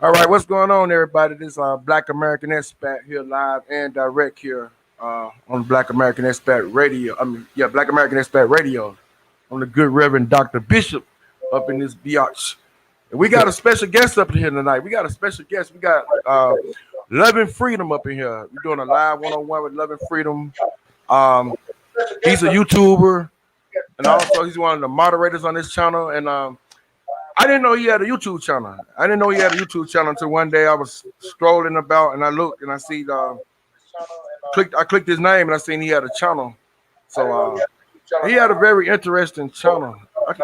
All right, what's going on, everybody? This Black American Expat here, live and direct here on Black American Expat Radio. Black American Expat Radio on the good Reverend Dr. Bishop up in this biatch. And we got a special guest up in here tonight. We got a special guest. We got Loving Freedom up in here. We're doing a live one-on-one with Loving Freedom. Um, he's a YouTuber, and also he's one of the moderators on this channel. And I didn't know he had a YouTube channel. I didn't know he had a YouTube channel until one day I was strolling about and I looked and I see I clicked his name and I seen he had a channel. So he had a very interesting channel.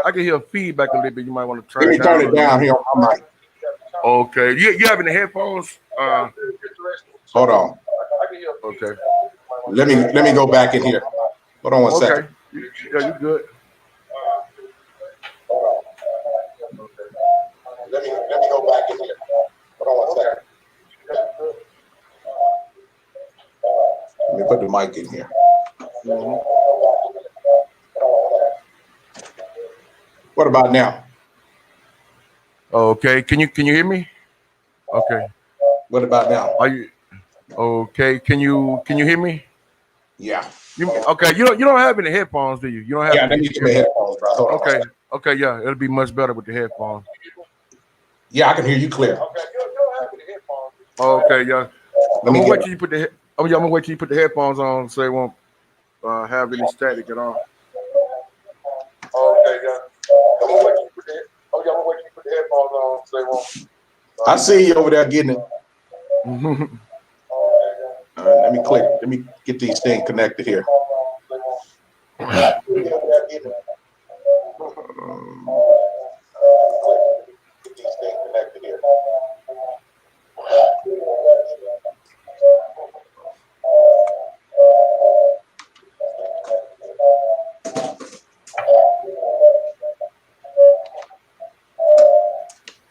I can hear feedback a little bit. You might want to turn Let me turn it down here on my mic. Okay. You having the headphones? Hold on. Okay. Let me go back in here. Hold on one second. Yeah, you good. Let me go back in here. Hold on one second. Let me put the mic in here. What about now? Okay. Can you hear me? Okay. What about now? Are you okay? Can you hear me? Yeah. Okay. You don't have any headphones, do you? You don't have. Yeah. Let me get my headphones, bro. Hold on. Okay. Okay. Yeah, it'll be much better with the headphones. Yeah, I can hear you clear. Okay. You don't have any headphones. Okay. Yeah. I'm gonna wait till you put the headphones on so it won't have any static at all. Okay. Yeah. I'm gonna wait till you put the headphones on so it won't. I see you over there getting it. All right, let me get these things connected here.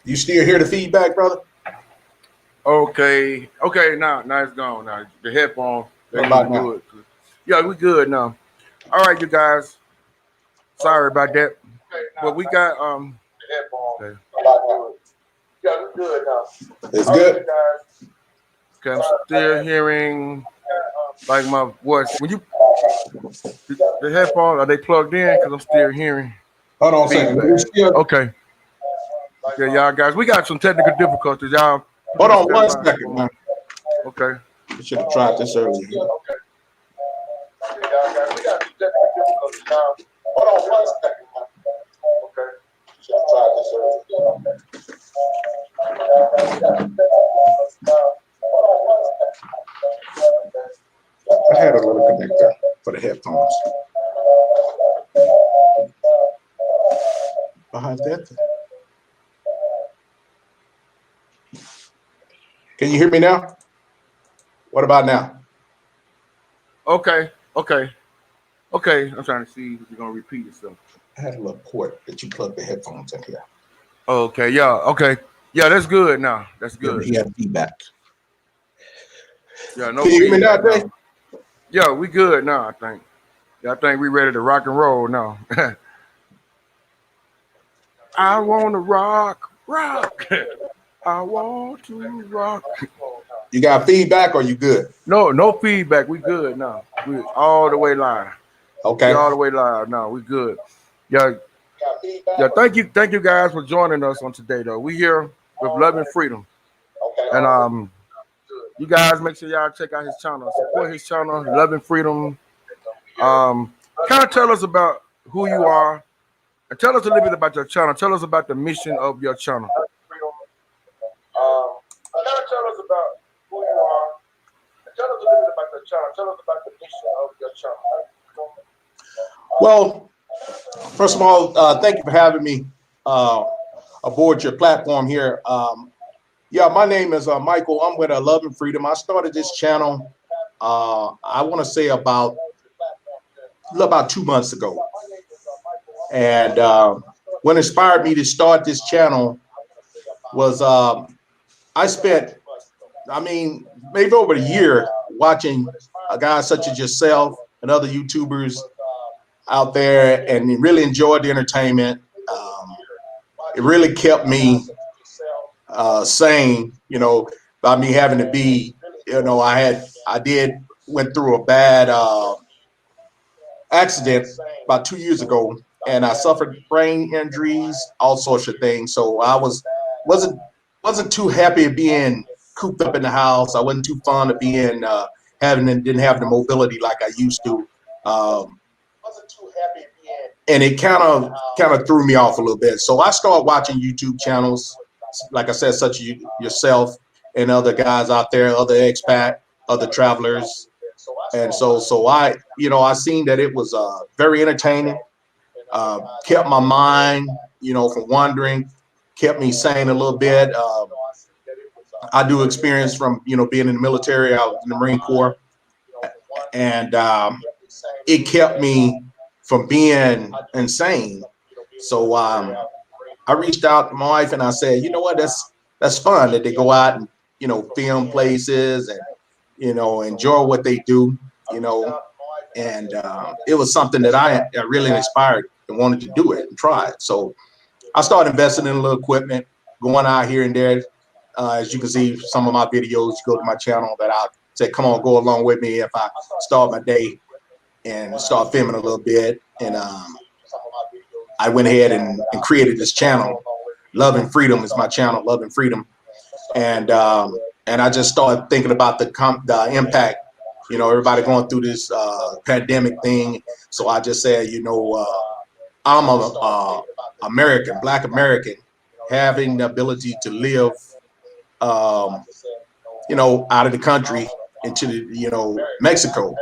You still hear the feedback, brother? Okay. Now it's gone. Now the headphones. What about now? Good. Yeah, we good now. All right, you guys. Sorry about that. But we got the headphones. Okay. Yeah, we good now. It's good. Okay, I'm still hearing like my voice. When you the headphones, are they plugged in? Because I'm still hearing. Hold on a second. Okay. Yeah, y'all guys, we got some technical difficulties, y'all. Hold on 1 second, man. Okay. We should have tried this earlier. Okay. Y'all guys, we got some technical difficulties, y'all. Hold on 1 second, man. Okay. We should have tried this earlier. I had a little connector for the headphones. Behind that. Can you hear me now? What about now? Okay. I'm trying to see if you're gonna repeat yourself. I had a little port that you plug the headphones in here. Okay, yeah, okay. Yeah, that's good now. That's good. He had feedback. Yeah, no. Can you hear me now, Dave? Yeah, we good now, I think. Yeah, I think we ready to rock and roll now. I wanna rock. I want to rock. You got feedback or you good? No feedback. We good now. We all the way live. Okay. We all the way live now. We good. Yeah. Thank you guys for joining us on today though. We here with Loving Freedom. Okay. And you guys make sure y'all check out his channel. Support his channel, Loving Freedom. Kind of tell us about who you are and tell us a little bit about your channel. Tell us about the mission of your channel. Tell us about who you are. Tell us a little bit about your channel. Tell us about the mission of your channel. Well, first of all, thank you for having me aboard your platform here. Yeah, my name is Michael. I'm with Loving Freedom. I started this channel, I want to say about 2 months ago. And what inspired me to start this channel was I spent, maybe over a year watching a guy such as yourself and other YouTubers out there and really enjoyed the entertainment. It really kept me sane, by me having to be, went through a bad accident about 2 years ago, and I suffered brain injuries, all sorts of things. So I wasn't too happy of being cooped up in the house. I wasn't too fond of being didn't have the mobility like I used to. And it kind of threw me off a little bit. So I started watching YouTube channels, like I said, such as yourself and other guys out there, other expat, other travelers. And so I seen that it was very entertaining, kept my mind, from wandering, kept me sane a little bit. I do experience from, being in the military, I was in the Marine Corps, and it kept me from being insane. So I reached out to my wife and I said, you know what, that's fun that they go out and, film places and, enjoy what they do, and it was something that I really inspired and wanted to do it and try it. So I started investing in a little equipment, going out here and there. As you can see, some of my videos, you go to my channel that I say, come on, go along with me if I start my day and start filming a little bit. And I went ahead and created this channel. Love and Freedom is my channel, Love and Freedom. And I just started thinking about the impact, everybody going through this pandemic thing. So I just said, I'm a American, Black American, having the ability to live, out of the country into Mexico.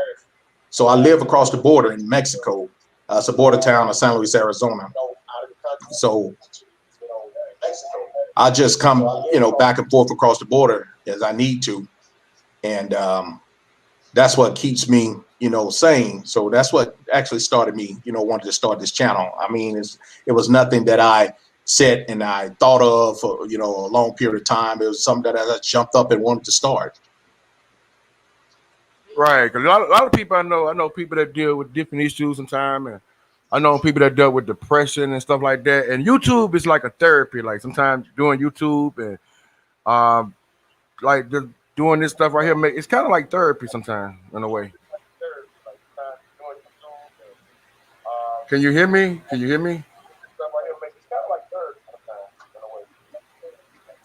So I live across the border in Mexico. It's a border town of San Luis, Arizona. So I just come, back and forth across the border as I need to. And that's what keeps me, sane. So that's what actually started me, wanted to start this channel. I mean, it was nothing that I set and I thought of for, a long period of time. It was something that I just jumped up and wanted to start. Right, 'cause a lot of people I know people that deal with different issues sometimes, and I know people that deal with depression and stuff like that. And YouTube is like a therapy. Like sometimes doing YouTube and um, like just doing this stuff right here, it's kind of like therapy sometimes in a way. Can you hear me? Can you hear me?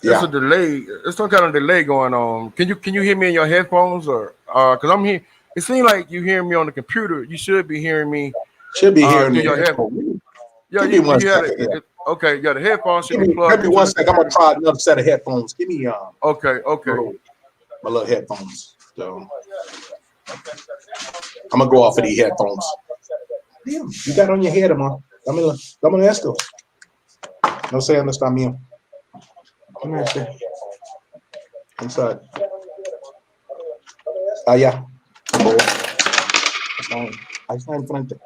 There's a Yeah, delay. There's some kind of delay going on. Can you hear me in your headphones or because I'm here? It seems like you hear me on the computer. You should be hearing me should be hearing through me. your head. Yeah, Give me one you had second here. okay. Yeah, the headphones should be Give plugged me into one the second. I'm gonna computer. try another set of headphones. Give me Okay, my okay. little headphones. So I'm gonna go off of these headphones. Damn, you got on your head, man. Dame esto. No sé dónde está mío. Dame este. Inside. Allá. Oh, ahí está enfrente.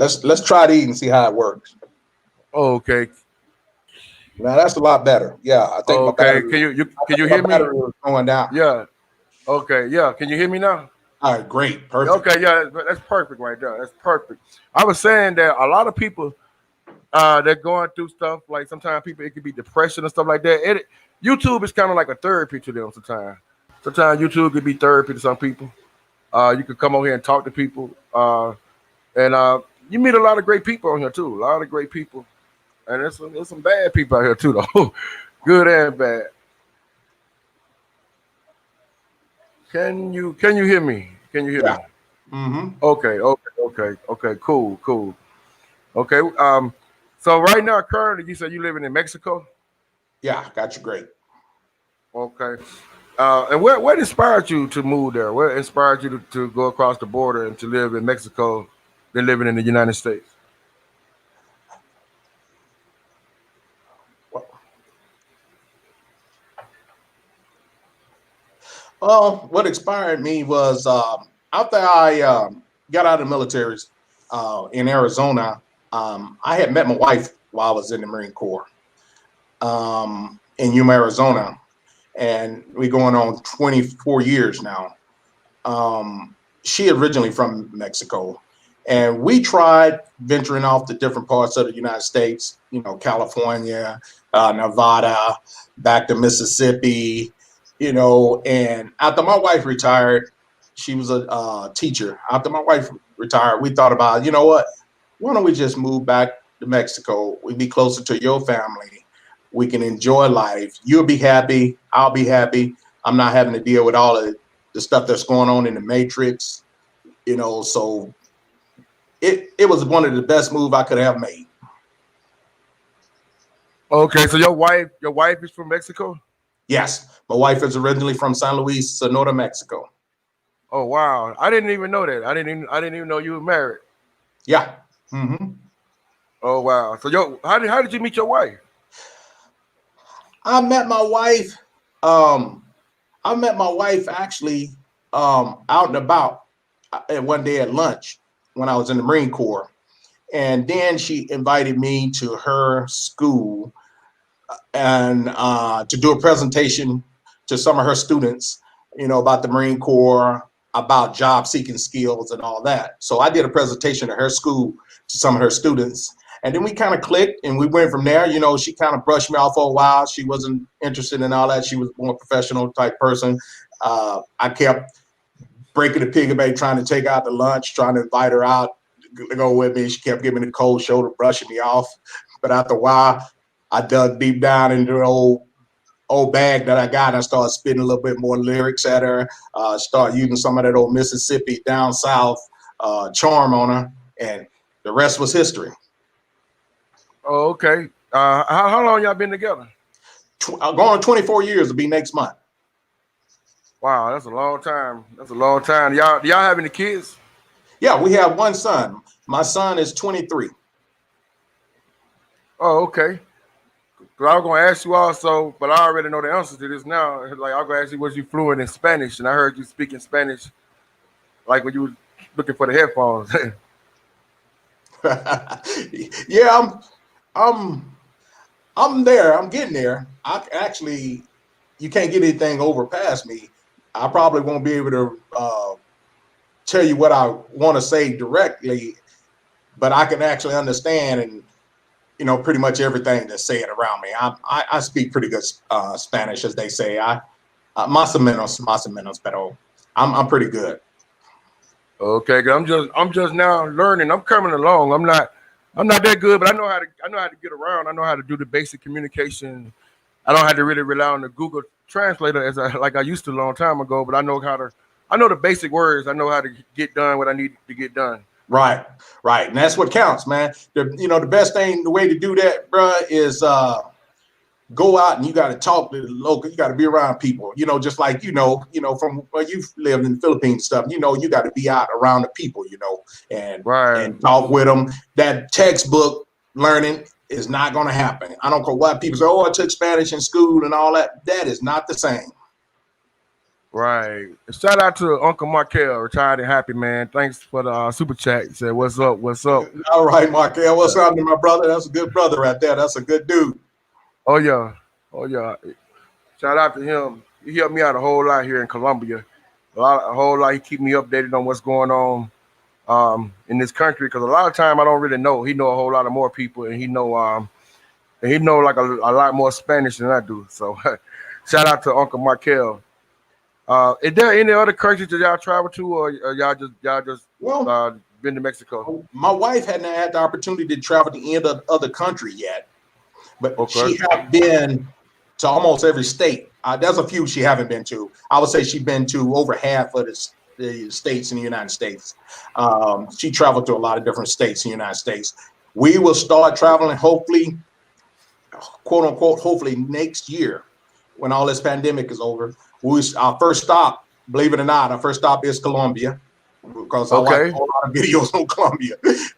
Let's try these and see how it works. Okay, Now that's a lot better. Yeah, I think okay. Can you my hear me? battery was going down. Yeah. Okay. Yeah. Can you hear me now? All right, great, perfect. Okay. Yeah. That's perfect right there. That's perfect. I was saying that a lot of people they're going through stuff like sometimes people it could be depression and stuff like that. YouTube is kind of like a therapy to them sometimes. Sometimes YouTube could be therapy to some people. You could come over here and talk to people, and you meet a lot of great people on here too. A lot of great people, and there's some bad people out here too, though, good and bad. Can you hear me? Can you hear Yeah. me? Mm-hmm. Okay. Cool. Okay. So right now, currently, you said you living in Mexico. Yeah, got you great. Okay. And what inspired you to move there? What inspired you to go across the border and to live in Mexico than living in the United States? What inspired me was after I got out of the military in Arizona, I had met my wife while I was in the Marine Corps in Yuma, Arizona, and we're going on 24 years now. She originally from Mexico, And we tried venturing off to different parts of the United States, California, Nevada, back to Mississippi, and after my wife retired, she was a teacher. After my wife retired, we thought about, you know what, why don't we just move back to Mexico? We'd be closer to your family. We can enjoy life. You'll be happy. I'll be happy. I'm not having to deal with all of the stuff that's going on in the Matrix, so it was one of the best moves I could have made. Okay, so your wife is from Mexico? Yes, my wife is originally from San Luis, Sonora, Mexico. Oh wow, I didn't even know that. I didn't even know you were married. Yeah. Mm-hmm. Oh wow. So how did you meet your wife? I met my wife. Um, I met my wife actually out and about and one day at lunch when I was in the Marine Corps. And then she invited me to her school and to do a presentation to some of her students, about the Marine Corps, about job seeking skills and all that. So I did a presentation at her school to some of her students. And then we kind of clicked and we went from there. She kind of brushed me off for a while. She wasn't interested in all that. She was a more professional type person. I kept breaking the pig and trying to take out the lunch, trying to invite her out to go with me. She kept giving me the cold shoulder, brushing me off. But after a while, I dug deep down into the old bag that I got. I started spitting a little bit more lyrics at her. Start using some of that old Mississippi down south charm on her, and the rest was history. Oh, okay. How long y'all been together? Going on 24 years to be next month. Wow, that's a long time. That's a long time. Do y'all have any kids? Yeah, we have one son. My son is 23. Oh, okay. Cause I was gonna ask you also, but I already know the answer to this now. Like I was gonna ask you, was you fluent in Spanish? And I heard you speaking Spanish, like when you were looking for the headphones. Yeah, I'm I'm there. I'm getting there. I actually, you can't get anything over past me. I probably won't be able to tell you what I want to say directly, but I can actually understand and pretty much everything that's said around me. I speak pretty good Spanish, as they say. Más o menos, pero I'm pretty good. Okay, 'cause I'm just now learning. I'm coming along. I'm not that good, but I know how to get around. I know how to do the basic communication. I don't have to really rely on the Google Translator like I used to a long time ago. But I know the basic words. I know how to get done what I need to get done. Right, right, and that's what counts, man. The best thing, the way to do that, bruh, is go out and you got to talk to the local. You got to be around people. Just like from where you've lived in the Philippines stuff. You got to be out around the people. And Right, and talk with them. That textbook learning is not going to happen. I don't care what people say. Oh, I took Spanish in school and all that. That is not the same. right. Shout out to Uncle Markel, retired and happy man. Thanks for the super chat. He said, "What's up? What's up?" All right, Markel, what's happening, my brother? That's a good brother right there. That's a good dude. Oh yeah, oh yeah. Shout out to him. He helped me out a whole lot here in Colombia. A whole lot. He keep me updated on what's going on in this country because a lot of time I don't really know. He know a whole lot of more people, and he know like a lot more Spanish than I do. So shout out to Uncle Markel. Is there any other countries that y'all travel to, or y'all just Well, been to Mexico? my wife hadn't had the opportunity to travel to any other country yet, but Okay, she have been to almost every state. There's a few she haven't been to. I would say she's been to over half of the states in the United States. She traveled to a lot of different states in the United States. We will start traveling, hopefully, quote unquote, hopefully next year when all this pandemic is over. Our first stop, believe it or not, our first stop is Colombia because I watch a okay. whole lot of videos on Colombia.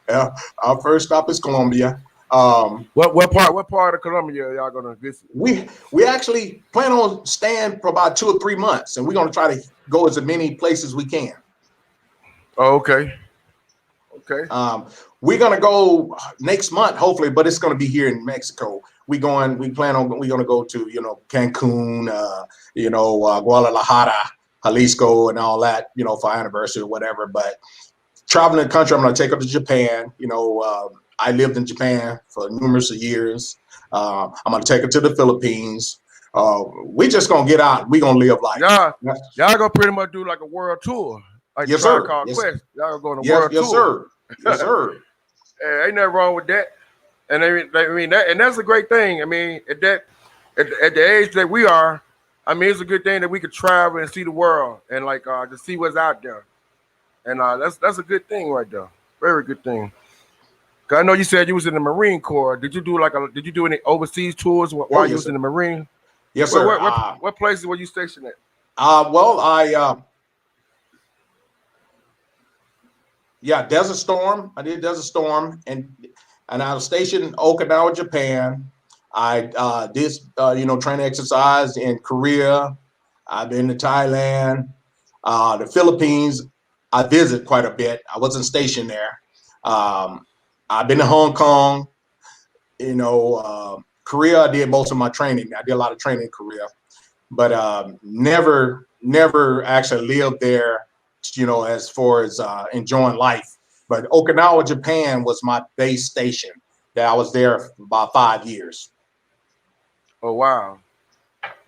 Yeah, our first stop is Colombia. What part of Colombia y'all gonna visit? We actually plan on staying for about 2 or 3 months, and we're going to try to go as many places as we can. Oh, okay, okay. Um, we're going to go next month, hopefully, but it's going to be here in Mexico. We're going to go to Cancun, Guadalajara, Jalisco, and all that, for our anniversary or whatever. But traveling the country. I'm going to take her to Japan. I lived in Japan for numerous years. I'm going to take her to the Philippines. We just going to get out. We going to live life. Y'all gonna pretty much do like a world tour, like Yes, Tribe sir. Called Yes, Quest. Y'all going on a yes, world yes, tour. sir. Yes, sir. Ain't nothing wrong with that. And that's a great thing. I mean, at the age that we are, I mean, it's a good thing that we could travel and see the world and like to see what's out there. And that's a good thing right there. Very good thing. 'Cause I know you said you was in the Marine Corps. Did you do any overseas tours Oh, while you yes, was in sir. the Marine? Yes, Where, sir. where, where, what places were you stationed at? Well, Desert Storm. I did Desert Storm, and I was stationed in Okinawa, Japan. I did training exercise in Korea. I've been to Thailand, the Philippines. I visit quite a bit. I wasn't stationed there. I've been to Hong Kong. Korea. I did most of my training. I did a lot of training in Korea, but never actually lived there. As far as enjoying life. But Okinawa, Japan was my base station. That I was there for about 5 years. Oh wow.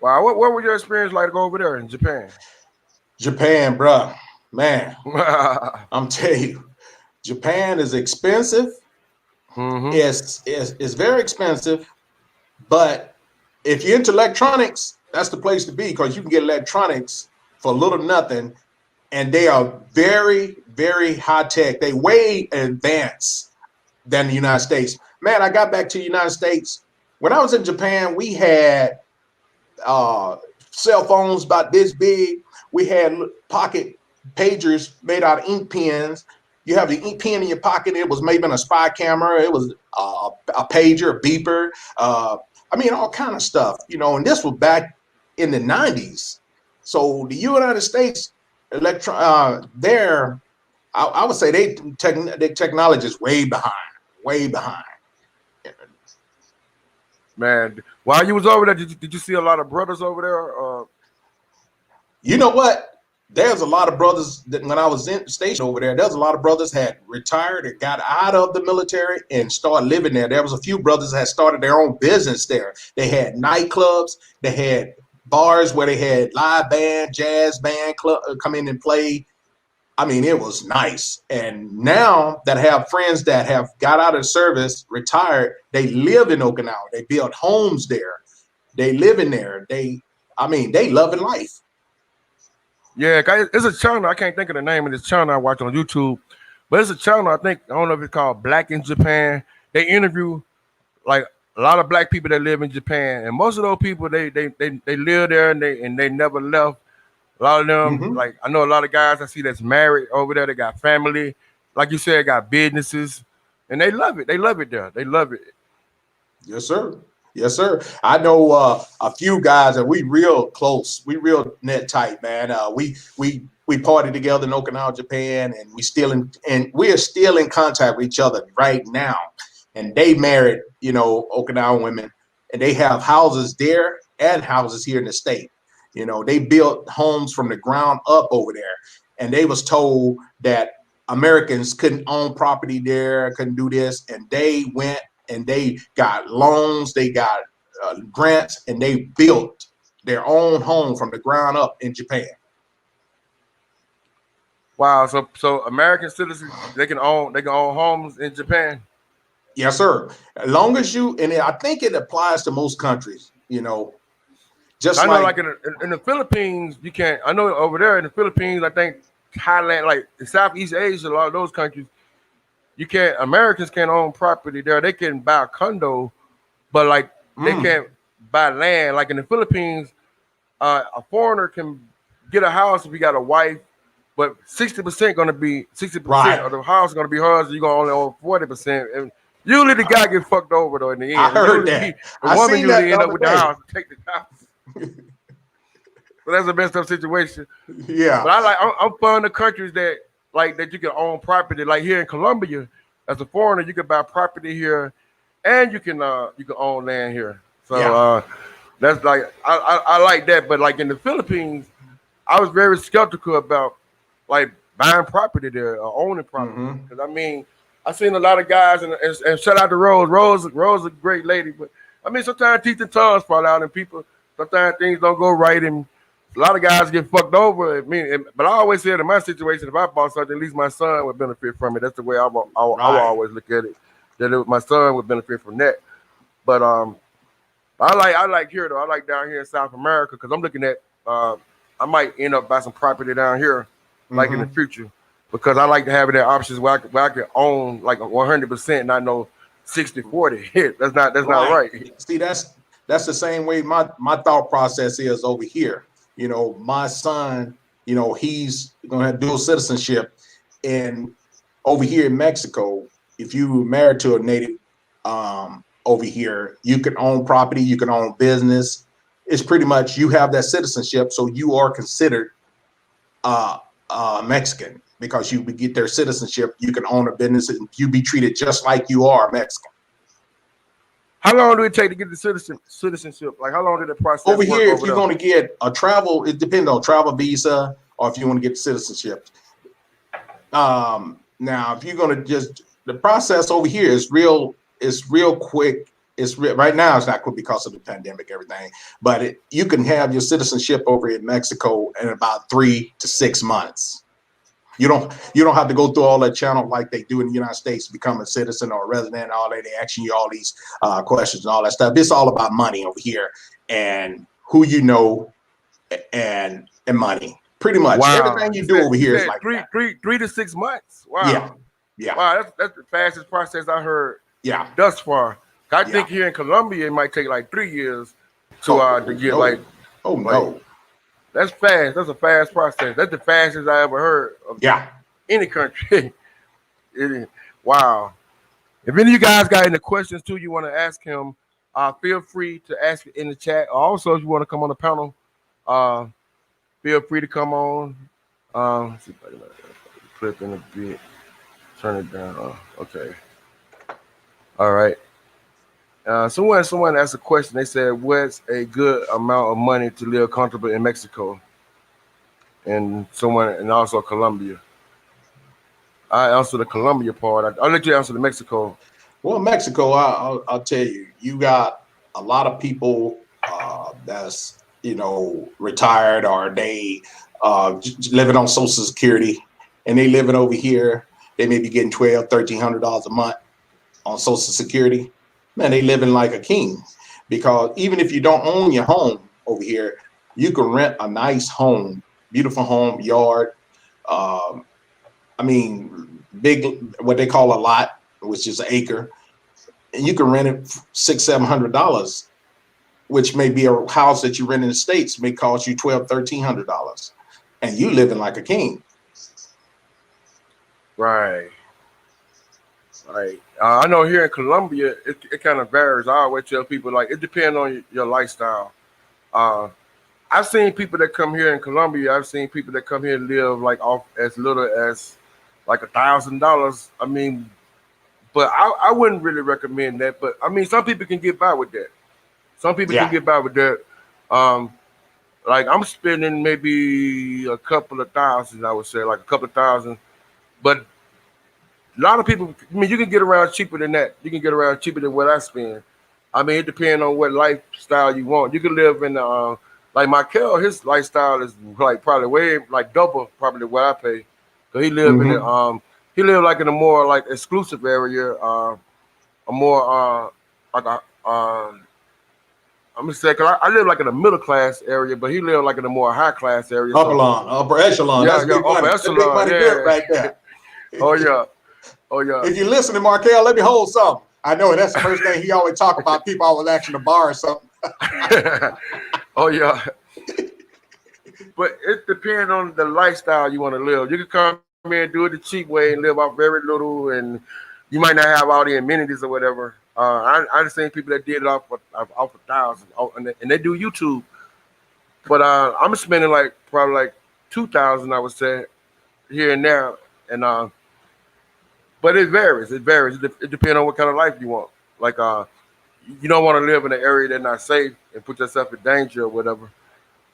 Wow, what was your experience like to go over there in Japan? Japan, bruh, man, I'm telling you, Japan is expensive. Mm-hmm. It's very expensive, but if you're into electronics, that's the place to be because you can get electronics for little nothing, and they are very, very high tech. They way advanced than the United States. Man, I got back to the United States. When I was in Japan, we had cell phones about this big. We had pocket pagers made out of ink pens. You have the ink pen in your pocket. It was maybe a spy camera. It was a pager, a beeper. All kind of stuff. And this was back in the 90s. So the United States I would say their technology is way behind, way behind. Man, while you was over there, did you see a lot of brothers over there? You know what? There's a lot of brothers that when I was stationed over there's a lot of brothers had retired and got out of the military and started living there. There was a few brothers that had started their own business there. They had nightclubs, they had bars where they had live band, jazz band come in and play. It was nice. And now that I have friends that have got out of service, retired, they live in Okinawa. They build homes there. They live in there. They loving life. Yeah, it's a channel. I can't think of the name of this channel I watch on YouTube, but it's a channel. I don't know if it's called Black in Japan. They interview like a lot of black people that live in Japan, and most of those people they live there and they never left. A lot of them, Mm-hmm. like I know a lot of guys I see that's married over there. They got family, like you said, got businesses, and they love it. They love it there. They love it. Yes, sir. Yes, sir. I know a few guys that we real close. We real net tight, man. We party together in Okinawa, Japan, and we are still in contact with each other right now. And they married, Okinawa women, and they have houses there and houses here in the state. They built homes from the ground up over there, and they was told that Americans couldn't own property there, couldn't do this, and they went and they got loans, they got grants, and they built their own home from the ground up in Japan. Wow. So American citizens they can own homes in Japan. Yes, sir. As long as I think it applies to most countries. Just I know, like like in the Philippines, you can't. I know over there in the Philippines, I think Thailand, like in Southeast Asia, a lot of those countries, you can't. Americans can't own property there. They can buy a condo, but like they mm, can't buy land. Like in the Philippines, a foreigner can get a house if he got a wife, but 60% gonna be 60% right. of the house is gonna be hers. And you gonna only own 40%. And usually the guy get fucked over though in the I end. heard Usually that. the I woman seen that usually the end up other with the day. house, take the house. So that's a messed up situation. Yeah. But I'm from the countries that you can own property. Like here in Colombia, as a foreigner, you can buy property here, and you can own land here. So Yeah. that's like I like that. But like in the Philippines, I was very skeptical about like buying property there or owning property. Mm-hmm. Because I mean, I seen a lot of guys, and shout out to Rose. Rose is a great lady, but I mean, sometimes teeth and tongues fall out, and people sometimes things don't go right, and a lot of guys get fucked over. But I always said in my situation, if I bought something, at least my son would benefit from it. That's the way I will Right. always look at it. My son would benefit from that. But I like here though. I like down here in South America because I'm looking at. I might end up buying some property down here, like in the Mm-hmm. future, because I like to have that options where I can own like 100%, and I know 60-40. That's not Right. right. See, that's the same way my thought process is over here. You know, my son, you know, he's gonna have dual citizenship, and over here in Mexico, if you were married to a native over here, you can own property, you can own business. It's pretty much you have that citizenship, so you are considered uh, Mexican because you get their citizenship. You can own a business, and you be treated just like you are Mexican. How long do it take to get the citizenship? Like how long did the process Over work here, if over you're there? going to get a travel, it depends on travel visa or if you want to get citizenship. Now, if you're going to just the process over here is real quick. Right now it's not quick because of the pandemic, everything. But you can have your citizenship over in Mexico in about 3 to 6 months. You don't have to go through all that channel like they do in the United States to become a citizen or a resident. All that they asking you all these questions and all that stuff. It's all about money over here and who you know and money. Pretty much Wow, everything you do over you here is said like that. 3 to 6 months. Yeah, Wow, yeah, wow, that's the fastest process I heard yeah, thus far. I yeah. think here in Colombia it might take like 3 years to Oh get no, oh like no. that's fast. That's a fast process. That's the fastest I ever heard of Yeah. any country. Wow. If any of you guys got any questions too, you want to ask him, feel free to ask it in the chat. Also, if you want to come on the panel, uh, feel free to come on. Let's see if I can clip in a bit. Turn it down. Okay. All right. Someone asked a question. They said, "What's a good amount of money to live comfortably in Mexico?" And also Colombia. I answer the Colombia part. I'll let you answer the Mexico. Well, Mexico, I'll tell you, you got a lot of people that's retired or they living on Social Security, and they living over here. They may be getting $1,200-$1,300 a month on Social Security. Man, they living like a king because even if you don't own your home over here, you can rent a nice home, beautiful home, yard. Um, I mean, big what they call a lot, which is an acre, and you can rent it $600-$700, which may be a house that you rent in the States may cost you $1,200-$1,300, and you living like a king. Right. Right. I know here in Colombia, it kind of varies. I always tell people like it depends on your lifestyle. Uh, I've seen people that come here in Colombia. I've seen people that come here and live like off as little as like $1,000. I mean, but I wouldn't really recommend that. But I mean, some people can get by with that. Some people can Yeah, get by with that. Um, like I'm spending maybe a couple of thousand. I would say like a couple of thousand. But a lot of people, I mean, you can get around cheaper than that. You can get around cheaper than what I spend. I mean, it depends on what lifestyle you want. You can live in like Michael, his lifestyle is like probably way like double probably what I pay. So mm-hmm. he live like in a more like exclusive area, a more like a I'm gonna say, 'cause I live like in a middle class area, but he live like in a more high class area. So Upper echelon. yeah, That's yeah, big upper money. That's big echelon, money good yeah. right there. Oh yeah, oh yeah. If you listen to Markel, let me hold something. I know that's the first thing he always talk about. People always asking to borrow something. Oh yeah. But it depends on the lifestyle you want to live. You can come in, do it the cheap way, and live off very little, and you might not have all the amenities or whatever. I just seen people that did it off a thousand, and they do YouTube. But I'm spending like probably like 2,000, I would say, here and there, and but it varies. It varies. It depends on what kind of life you want. Like you don't want to live in an area that's not safe and put yourself in danger or whatever.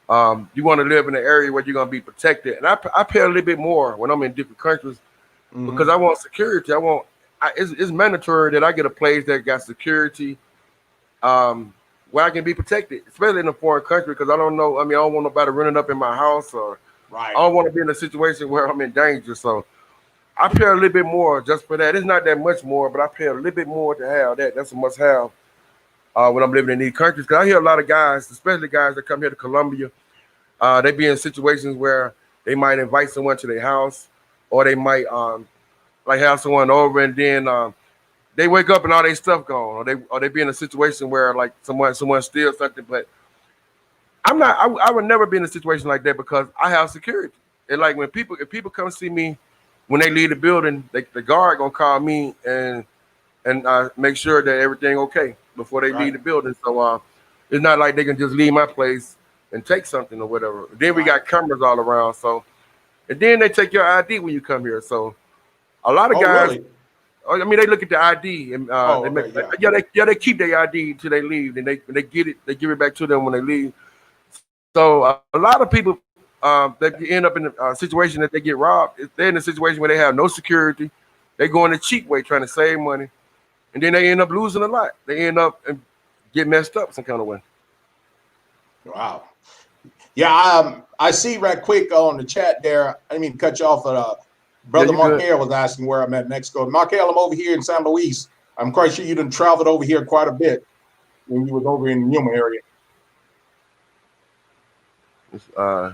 You want to live in an area where you're gonna be protected, and I pay a little bit more when I'm in different countries because I want security. It's mandatory that I get a place that got security, um, where I can be protected, especially in a foreign country. Because I don't know. I mean, I don't want nobody running up in my house, or I Right. don't want to be in a situation where I'm in danger. So I pay a little bit more just for that. It's not that much more, but I pay a little bit more to have that. That's a must have when I'm living in these countries. Because I hear a lot of guys, especially guys that come here to Colombia, they be in situations where they might invite someone to their house, or they might like have someone over, and then they wake up and all their stuff gone, or they be in a situation where like someone steals something. But I'm not. I would never be in a situation like that because I have security. And like when people if people come see me when they leave the building, the guard gonna call me and make sure that everything okay before they leave Right. the building. So it's not like they can just leave my place and take something or whatever. Then we Right. got cameras all around. So and then they take your ID when you come here. So a lot of Oh, guys, really? I mean, they look at the ID and Oh, they make okay. Yeah. they keep their ID till they leave. Then they get it, they give it back to them when they leave. So a lot of people that end up in a situation that they get robbed, if they're in a situation where they have no security, they go in the cheap way trying to save money, and then they end up losing a lot. They end up and get messed up some kind of way. Wow. Yeah. I see right quick on the chat there. I didn't mean to cut you off. Yeah, Brother you good. Markel was asking where I'm at in Mexico. Markel, I'm over here in San Luis. I'm quite sure you done traveled over here quite a bit when you was over in the Yuma area. Uh,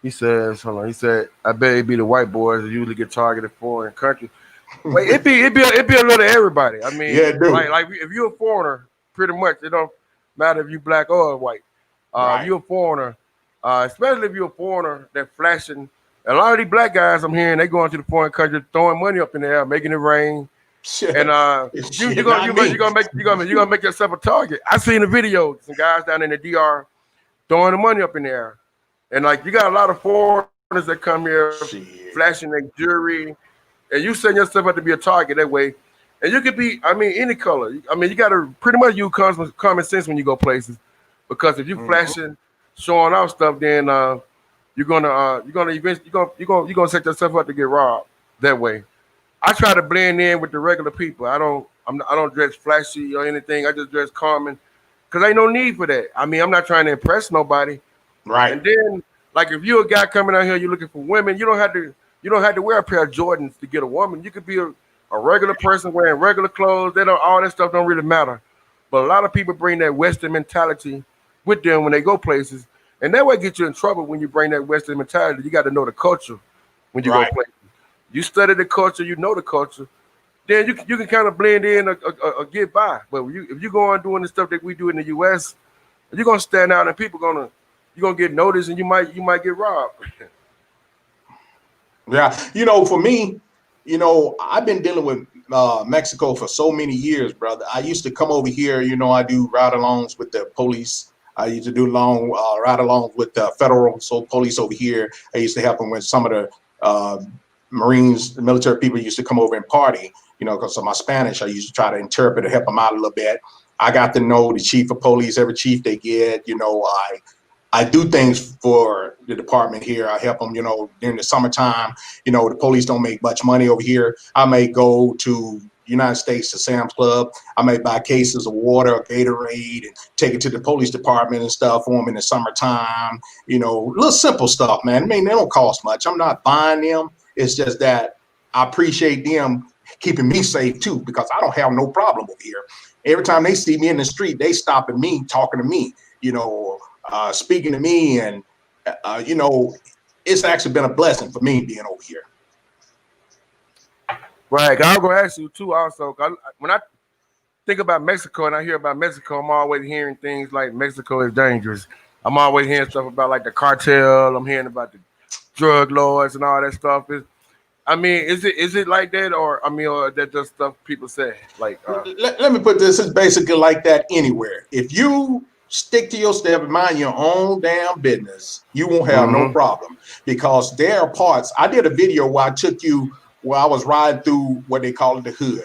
he says, hold on. He said, I bet it be the white boys that usually get targeted for in countries. Wait, it be a little of everybody. I Yeah, mean, dude. like if you're a foreigner, pretty much it don't matter if you black or white. If Right. you're a foreigner, especially if you're a foreigner that flashing. A lot of these black guys I'm hearing they going to the foreign country throwing money up in the air, making it rain, and Shit. you Shit, gonna not you gonna you me. gonna make you gonna make yourself a target. I seen a video, some guys down in the DR throwing the money up in the air, and like you got a lot of foreigners that come here flashing their Shit. jewelry, and you setting yourself up to be a target that way. And you could be, I mean, any color. I mean, you got to pretty much use common sense when you go places, because if you Mhm. flashing, showing off stuff, then you're gonna eventually you're gonna set yourself up to get robbed that way. I try to blend in with the regular people. I don't dress flashy or anything. I just dress common, because ain't no need for that. I mean, I'm not trying to impress nobody. Right. And then, like, if you're a guy coming out here, you're looking for women. You don't have to wear a pair of Jordans to get a woman. You could be a regular person wearing regular clothes. They don't all that stuff don't really matter. But a lot of people bring that Western mentality with them when they go places, and that way get you in trouble when you bring that Western mentality. You got to know the culture when you go Right. places. You study the culture, you know the culture. Then you can kind of blend in or get by. But if you go on doing the stuff that we do in the U.S., you're gonna stand out, and people gonna you're gonna get noticed, and you might get robbed. Yeah. For me, I've been dealing with Mexico for so many years, brother. I used to come over here. I do ride-alongs with the police. I used to do long ride-alongs with the federal police over here. I used to help them with some of the uh, Marines, the military people used to come over and party. Because of my Spanish, I used to try to interpret and help them out a little bit. I got to know the chief of police, every chief they get. I do things for the department here. I help them, during the summertime. The police don't make much money over here. I may go to United States to Sam's Club. I may buy cases of water or Gatorade and take it to the police department and stuff for them in the summertime. Little simple stuff, man. I mean, they don't cost much. I'm not buying them. It's just that I appreciate them keeping me safe too, because I don't have no problem over here. Every time they see me in the street, they stopping me, talking to me, speaking to me, and it's actually been a blessing for me being over here. Right. I'm gonna ask you too. Also, 'cause when I think about Mexico and I hear about Mexico, I'm always hearing things like Mexico is dangerous. I'm always hearing stuff about like the cartel. I'm hearing about the drug lords and all that stuff. I mean, is it like that, or I mean, or that just stuff people say? Like, Let me put this: it's basically like that anywhere. If you stick to your step and mind your own damn business, you won't have no mm-hmm, problem. Because there are parts. I did a video where I took you where I was riding through what they call the hood.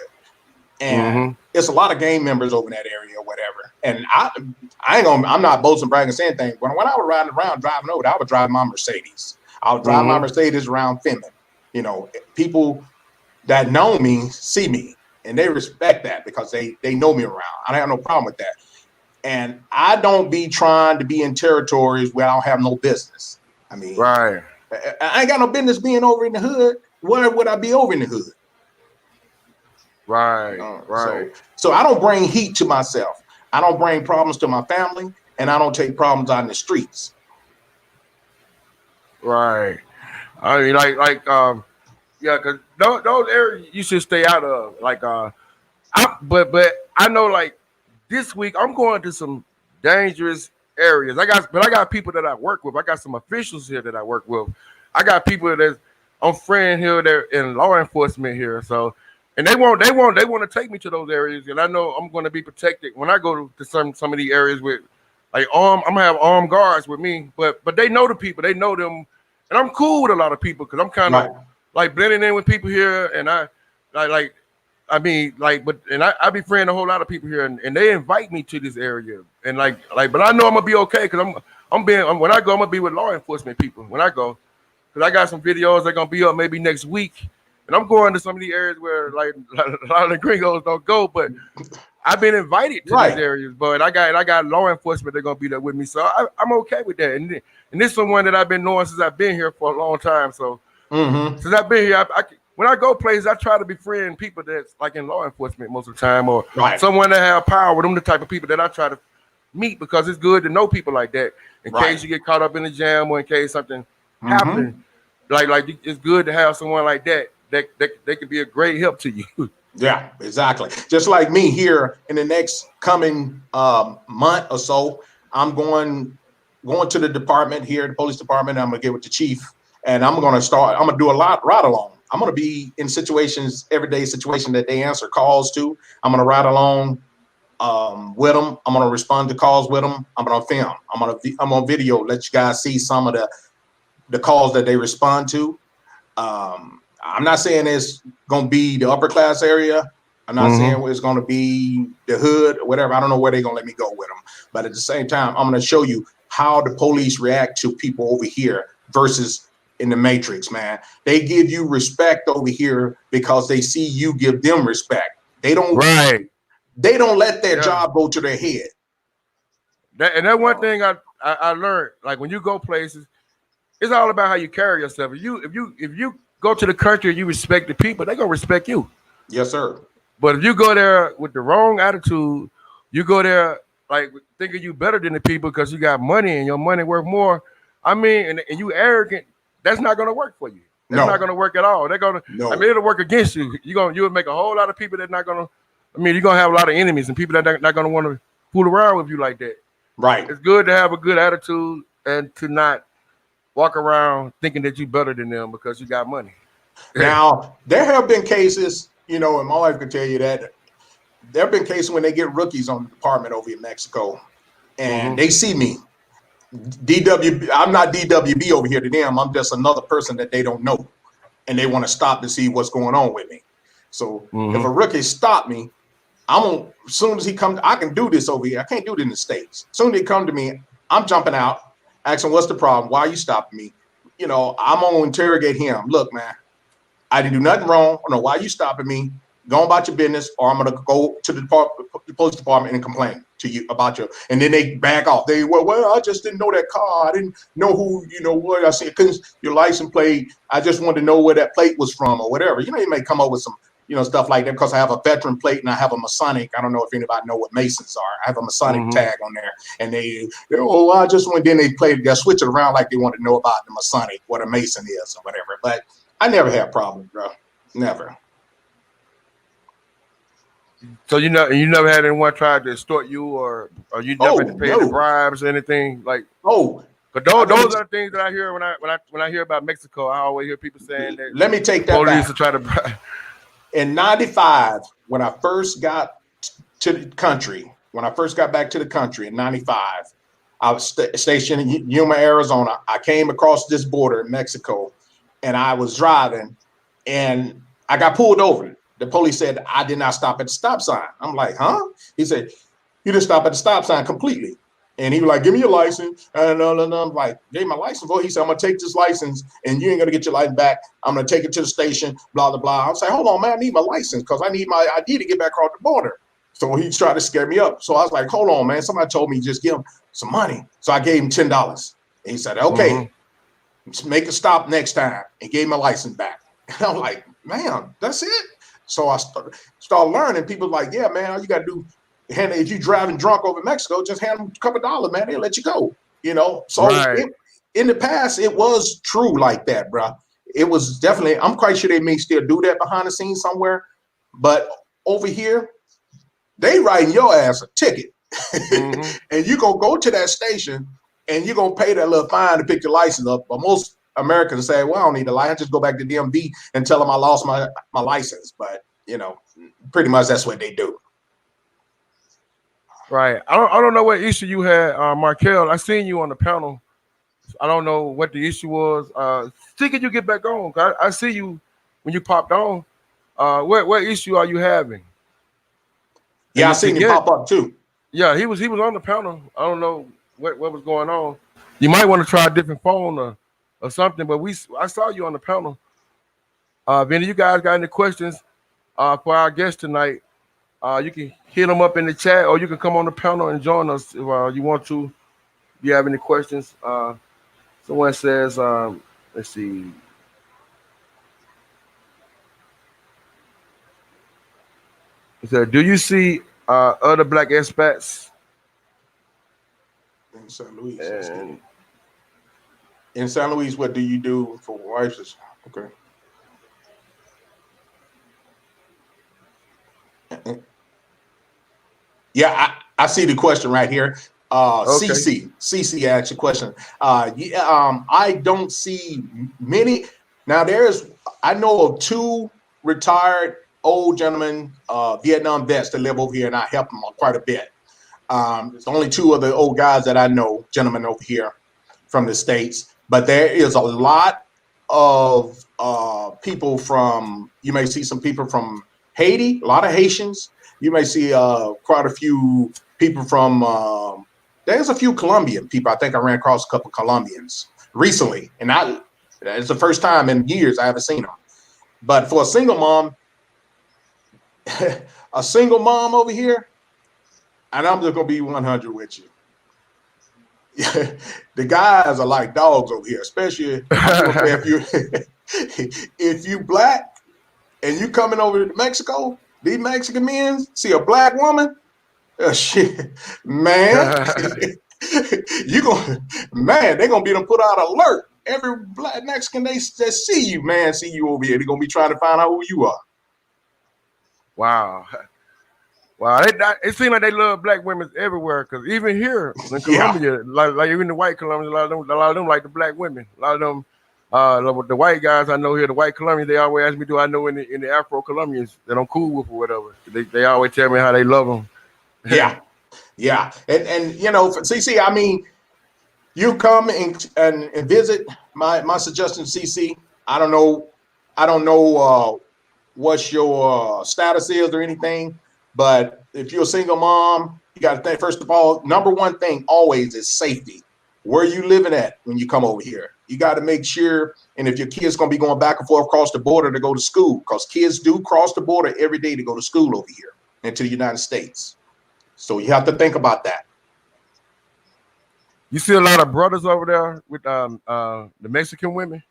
and it's a lot of gang members over in that area or whatever. And I'm not boasting, bragging, saying anything. When I was riding around, driving over, I would drive my Mercedes. I would drive my Mercedes around Finland. You know, people that know me see me, and they respect that because they know me around. I don't have no problem with that. And I don't be trying to be in territories where I don't have no business. I mean, Right. I ain't got no business being over in the hood. Where would I be over in the hood? Right. Right. So I don't bring heat to myself. I don't bring problems to my family, and I don't take problems out in the streets. Right. I mean, yeah, because those areas you should stay out of. But I know, like, this week I'm going to some dangerous areas. I got people that I work with. I got some officials here that I work with. I got people that I'm friend here that in law enforcement here. So, and they want to take me to those areas, and I know I'm going to be protected when I go to some of these areas with like I'm gonna have armed guards with me. But they know the people, they know them, and I'm cool with a lot of people because I'm kind of like blending in with people here, and I befriend a whole lot of people here, and they invite me to this area, and but I know I'm gonna be okay because when I go, I'm gonna be with law enforcement people when I go, because I got some videos that gonna be up maybe next week, and I'm going to some of the areas where like a lot of the gringos don't go, but I've been invited to these areas, but I got law enforcement. They're gonna be there with me, so I'm okay with that. And this is someone that I've been knowing since I've been here for a long time. So since I've been here, when I go places, I try to befriend people that's like in law enforcement most of the time, or someone that have power. Them the type of people that I try to meet because it's good to know people like that in case you get caught up in a jam or in case something happens. Like it's good to have someone like that they could be a great help to you. Yeah, exactly. Just like me here in the next coming month or so, I'm going to the department here, the police department. I'm gonna get with the chief, and I'm gonna do a lot ride along. I'm gonna be in situations, everyday situation that they answer calls to. I'm gonna ride along with them. I'm gonna respond to calls with them. I'm gonna film. I'm on video. Let you guys see some of the calls that they respond to. I'm not saying it's going to be the upper class area. I'm not saying it's going to be the hood or whatever. I don't know where they're going to let me go with them. But at the same time, I'm going to show you how the police react to people over here versus in the Matrix, man. They give you respect over here because they see you give them respect. They don't let their job go to their head. That one thing I learned, like when you go places, it's all about how you carry yourself. If you go to the country and you respect the people, they're gonna respect you. Yes, sir. But if you go there with the wrong attitude, you go there like thinking you better than the people because you got money and your money worth more. I mean, and you arrogant, that's not gonna work for you. That's not gonna work at all. They're gonna I mean, it'll work against you. You'll make a whole lot of people that not gonna you're gonna have a lot of enemies and people that are not gonna want to fool around with you like that. Right. It's good to have a good attitude and to not walk around thinking that you're better than them because you got money. Now, there have been cases, and my wife can tell you that there have been cases when they get rookies on the department over in Mexico and they see me. I'm not DWB over here to them. I'm just another person that they don't know. And they want to stop to see what's going on with me. So if a rookie stop me, as soon as he comes, I can do this over here. I can't do it in the States. As soon as they come to me, I'm jumping out, asking, what's the problem? Why are you stopping me? I'm going to interrogate him. Look, man, I didn't do nothing wrong. I don't know why you stopping me. Go about your business, or I'm going to go to the police department and complain to you about you. And then they back off. Well, I just didn't know that car. I didn't know who, what I said. Couldn't your license plate. I just wanted to know where that plate was from or whatever. You may come up with some, stuff like that because I have a veteran plate and I have a Masonic. I don't know if anybody know what Masons are. I have a Masonic tag on there, and I just went. Then they switch it around like they want to know about the Masonic, what a Mason is or whatever. But I never had problems, bro. Never. So you never had anyone try to extort you, or you never had to pay the bribes or anything like? But those are the things that I hear when I hear about Mexico. I always hear people saying that. Let me take that police back. To try to bribe. In '95, when I first got to the country, when I first got back to the country in '95, I was stationed in Yuma, Arizona. I came across this border in Mexico, and I was driving, and I got pulled over. The police said, I did not stop at the stop sign. I'm like, huh? He said, you didn't stop at the stop sign completely. And he was like, give me your license. And I'm like, gave my license. Well, he said, I'm going to take this license and you ain't going to get your license back. I'm going to take it to the station, blah, blah, blah. I was like, hold on, man, I need my license because I need my ID to get back across the border. So he tried to scare me up. So I was like, hold on, man. Somebody told me just give him some money. So I gave him $10. And he said, okay, make a stop next time, and gave my license back. And I'm like, man, that's it. So I started learning. People like, yeah, man, all you got to do, if you driving drunk over Mexico, just hand them a couple of dollars, man. They'll let you go. So in the past, it was true like that, bro. It was definitely, I'm quite sure they may still do that behind the scenes somewhere. But over here, they writing your ass a ticket. And you going to go to that station and you're going to pay that little fine to pick your license up. But most Americans say, well, I don't need a license. Just go back to DMV and tell them I lost my license. But, pretty much that's what they do. Right. I don't know what issue you had, Markel. I seen you on the panel. I don't know what the issue was. See, can you get back on? I see you when you popped on. What issue are you having? Yeah, I seen him pop up too. Yeah, he was on the panel. I don't know what was going on. You might want to try a different phone or something. But I saw you on the panel. If any of you guys got any questions for our guest tonight, you can hit them up in the chat, or you can come on the panel and join us if you want to. If you have any questions, someone says, let's see. He said, do you see other black expats in St. Louis? In St. Louis, what do you do for wives? Okay. Yeah, I see the question right here. Okay. CC asked a question. I don't see many. Now I know of 2 retired old gentlemen, Vietnam vets that live over here, and I help them quite a bit. There's only 2 of the old guys that I know, gentlemen over here from the States, but there is a lot of people you may see some people from Haiti, a lot of Haitians. You may see quite a few people from, there's a few Colombian people. I think I ran across a couple of Colombians recently, and it's the first time in years I haven't seen them. But for a single mom, over here, and I'm just going to be 100 with you. The guys are like dogs over here, especially if you black and you coming over to Mexico, these Mexican men see a black woman, shit, man, they're gonna be put out alert. Every black Mexican they see you over here, they're gonna be trying to find out who you are. Wow. It seems like they love black women everywhere, because even here in Colombia, like even the white Colombians, a lot of them like the black women. A lot of them, the white guys I know here, the white Colombians, they always ask me, do I know in the Afro Colombians that I'm cool with or whatever. They always tell me how they love them. Yeah. And for CC, I mean, you come and visit. My suggestion, CC, I don't know what your status is or anything. But if you're a single mom, you got to think, first of all, number one thing always is safety. Where are you living at when you come over here? You got to make sure, and if your kid's going to be going back and forth across the border to go to school, because kids do cross the border every day to go to school over here into the United States. So you have to think about that. You see a lot of brothers over there with the Mexican women?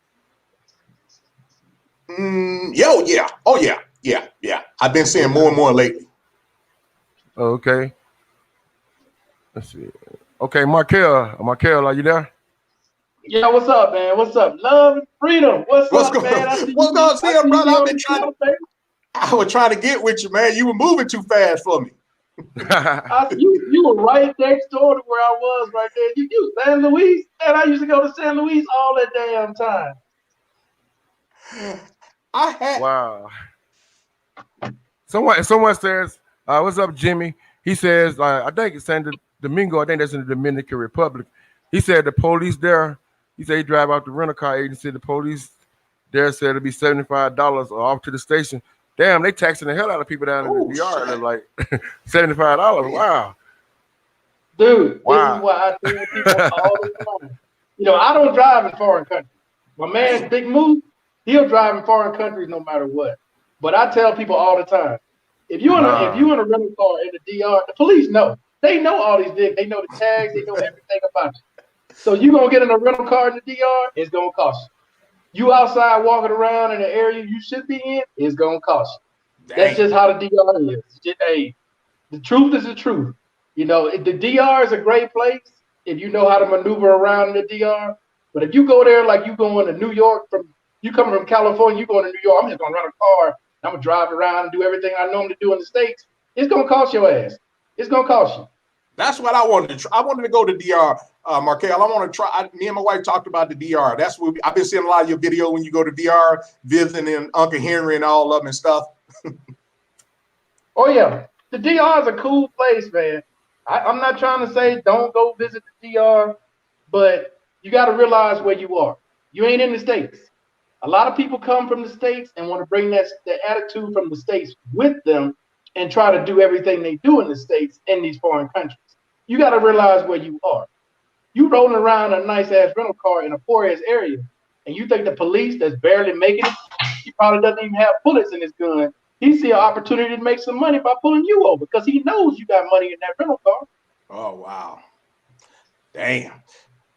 Yeah. Oh, yeah. I've been seeing more and more lately. Okay. Let's see. Okay, Markel, are you there? Yeah, what's up, man? What's up? Love and freedom. What's up, man? What's going on, brother? I was trying to get with you, man. You were moving too fast for me. You were right next door to where I was right there. You San Luis, and I used to go to San Luis all that damn time. Wow. Someone says, what's up, Jimmy? He says, I think it's San Domingo. I think that's in the Dominican Republic. He said the police there, he said he drive out the rental car agency. The police there said it'll be $75 off to the station. Damn, they taxing the hell out of people down in the Oh DR. They're shit. like $75. Yeah. Wow, Dude, this is wow. why I tell people all the time. I don't drive in foreign countries. My man, Damn. Big Moose, he'll drive in foreign countries no matter what. But I tell people all the time, if you in Nah. a rental car in the DR, the police know. They know all these things. They know the tags. They know everything about you. So you gonna get in a rental car in the DR, it's gonna cost you. You outside walking around in the area you should be in, it's gonna cost you. That's Damn. just how the DR is. Hey, the truth is the truth. The DR is a great place if you know how to maneuver around in the DR. But if you go there like you going to New York you coming from California, you going to New York, I'm just gonna run a car, I'm gonna drive around and do everything I normally do in the States, it's gonna cost your ass. It's gonna cost you. That's what I wanted to try. I wanted to go to DR, Markel. I want to try. Me and my wife talked about the DR. That's what I've been seeing a lot of your video when you go to DR, visiting Uncle Henry and all of them and stuff. Oh yeah, the DR is a cool place, man. I'm not trying to say don't go visit the DR, but you got to realize where you are. You ain't in the States. A lot of people come from the States and want to bring that attitude from the States with them and try to do everything they do in the States in these foreign countries. You got to realize where you are. You rolling around a nice ass rental car in a poor ass area, and you think the police that's barely making it, he probably doesn't even have bullets in his gun. He see an opportunity to make some money by pulling you over because he knows you got money in that rental car. Oh wow, damn.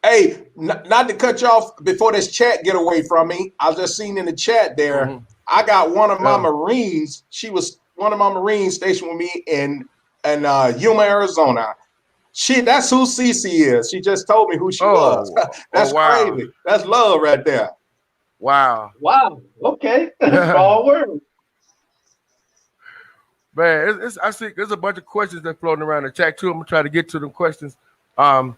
Hey, not to cut you off before this chat get away from me. I just seen in the chat there. Mm-hmm. I got one of my Yeah. Marines. She was one of my Marines stationed with me in Yuma, Arizona. That's who Cece is. She just told me who she was. Oh, oh That's wow, crazy. That's love right there. wow. Wow. Okay. Small world. Man, I see there's a bunch of questions that floating around the chat too. I'm gonna try to get to them questions. Um,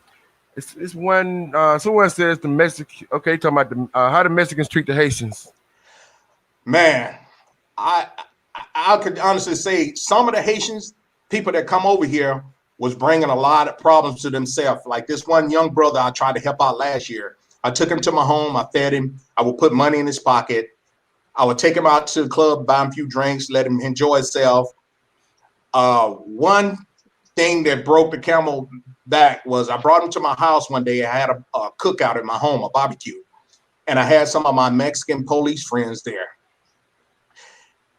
it's one. Someone says the Mexican. Okay, talking about how the Mexicans treat the Haitians. Man, I I could honestly say some of the Haitians people that come over here was bringing a lot of problems to themselves. Like this one young brother I tried to help out last year. I took him to my home. I fed him. I would put money in his pocket. I would take him out to the club, buy him a few drinks, let him enjoy himself. One thing that broke the camel back was I brought him to my house one day. I had a cookout at my home, a barbecue, and I had some of my Mexican police friends there.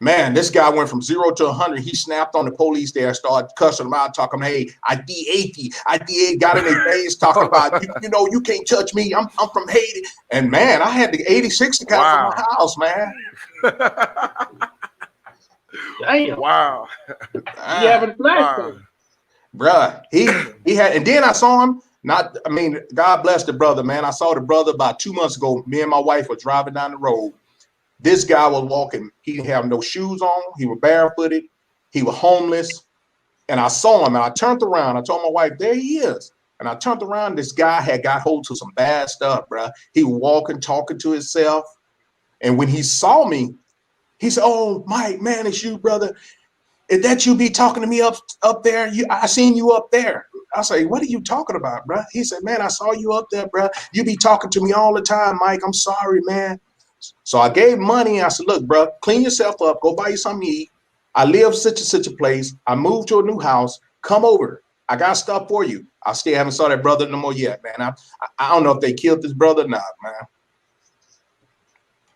Man, this guy went from 0 to 100. He snapped on the police there, started cussing them out, talking, hey, I got in their face, talking about, you can't touch me. I'm from Haiti. And man, I had the 86 count from my Wow. house, man. Damn. Wow. He having Wow. flashbacks. Bruh, he had, and then I saw him. God bless the brother, man. I saw the brother about 2 months ago. Me and my wife were driving down the road. This guy was walking. He didn't have no shoes on. He was barefooted. He was homeless. And I saw him and I turned around. I told my wife, there he is. And I turned around. This guy had got hold to some bad stuff, bruh. He was walking, talking to himself. And when he saw me, he said, oh, Mike, man, it's you, brother. Is that you be talking to me up there? I seen you up there. I say, what are you talking about, bruh? He said, man, I saw you up there, bruh. You be talking to me all the time, Mike. I'm sorry, man. So I gave money. I said, look, bro, clean yourself up. Go buy you something to eat. I live such a place. I moved to a new house. Come over. I got stuff for you. I still haven't saw that brother no more yet, man. I don't know if they killed this brother or not, man.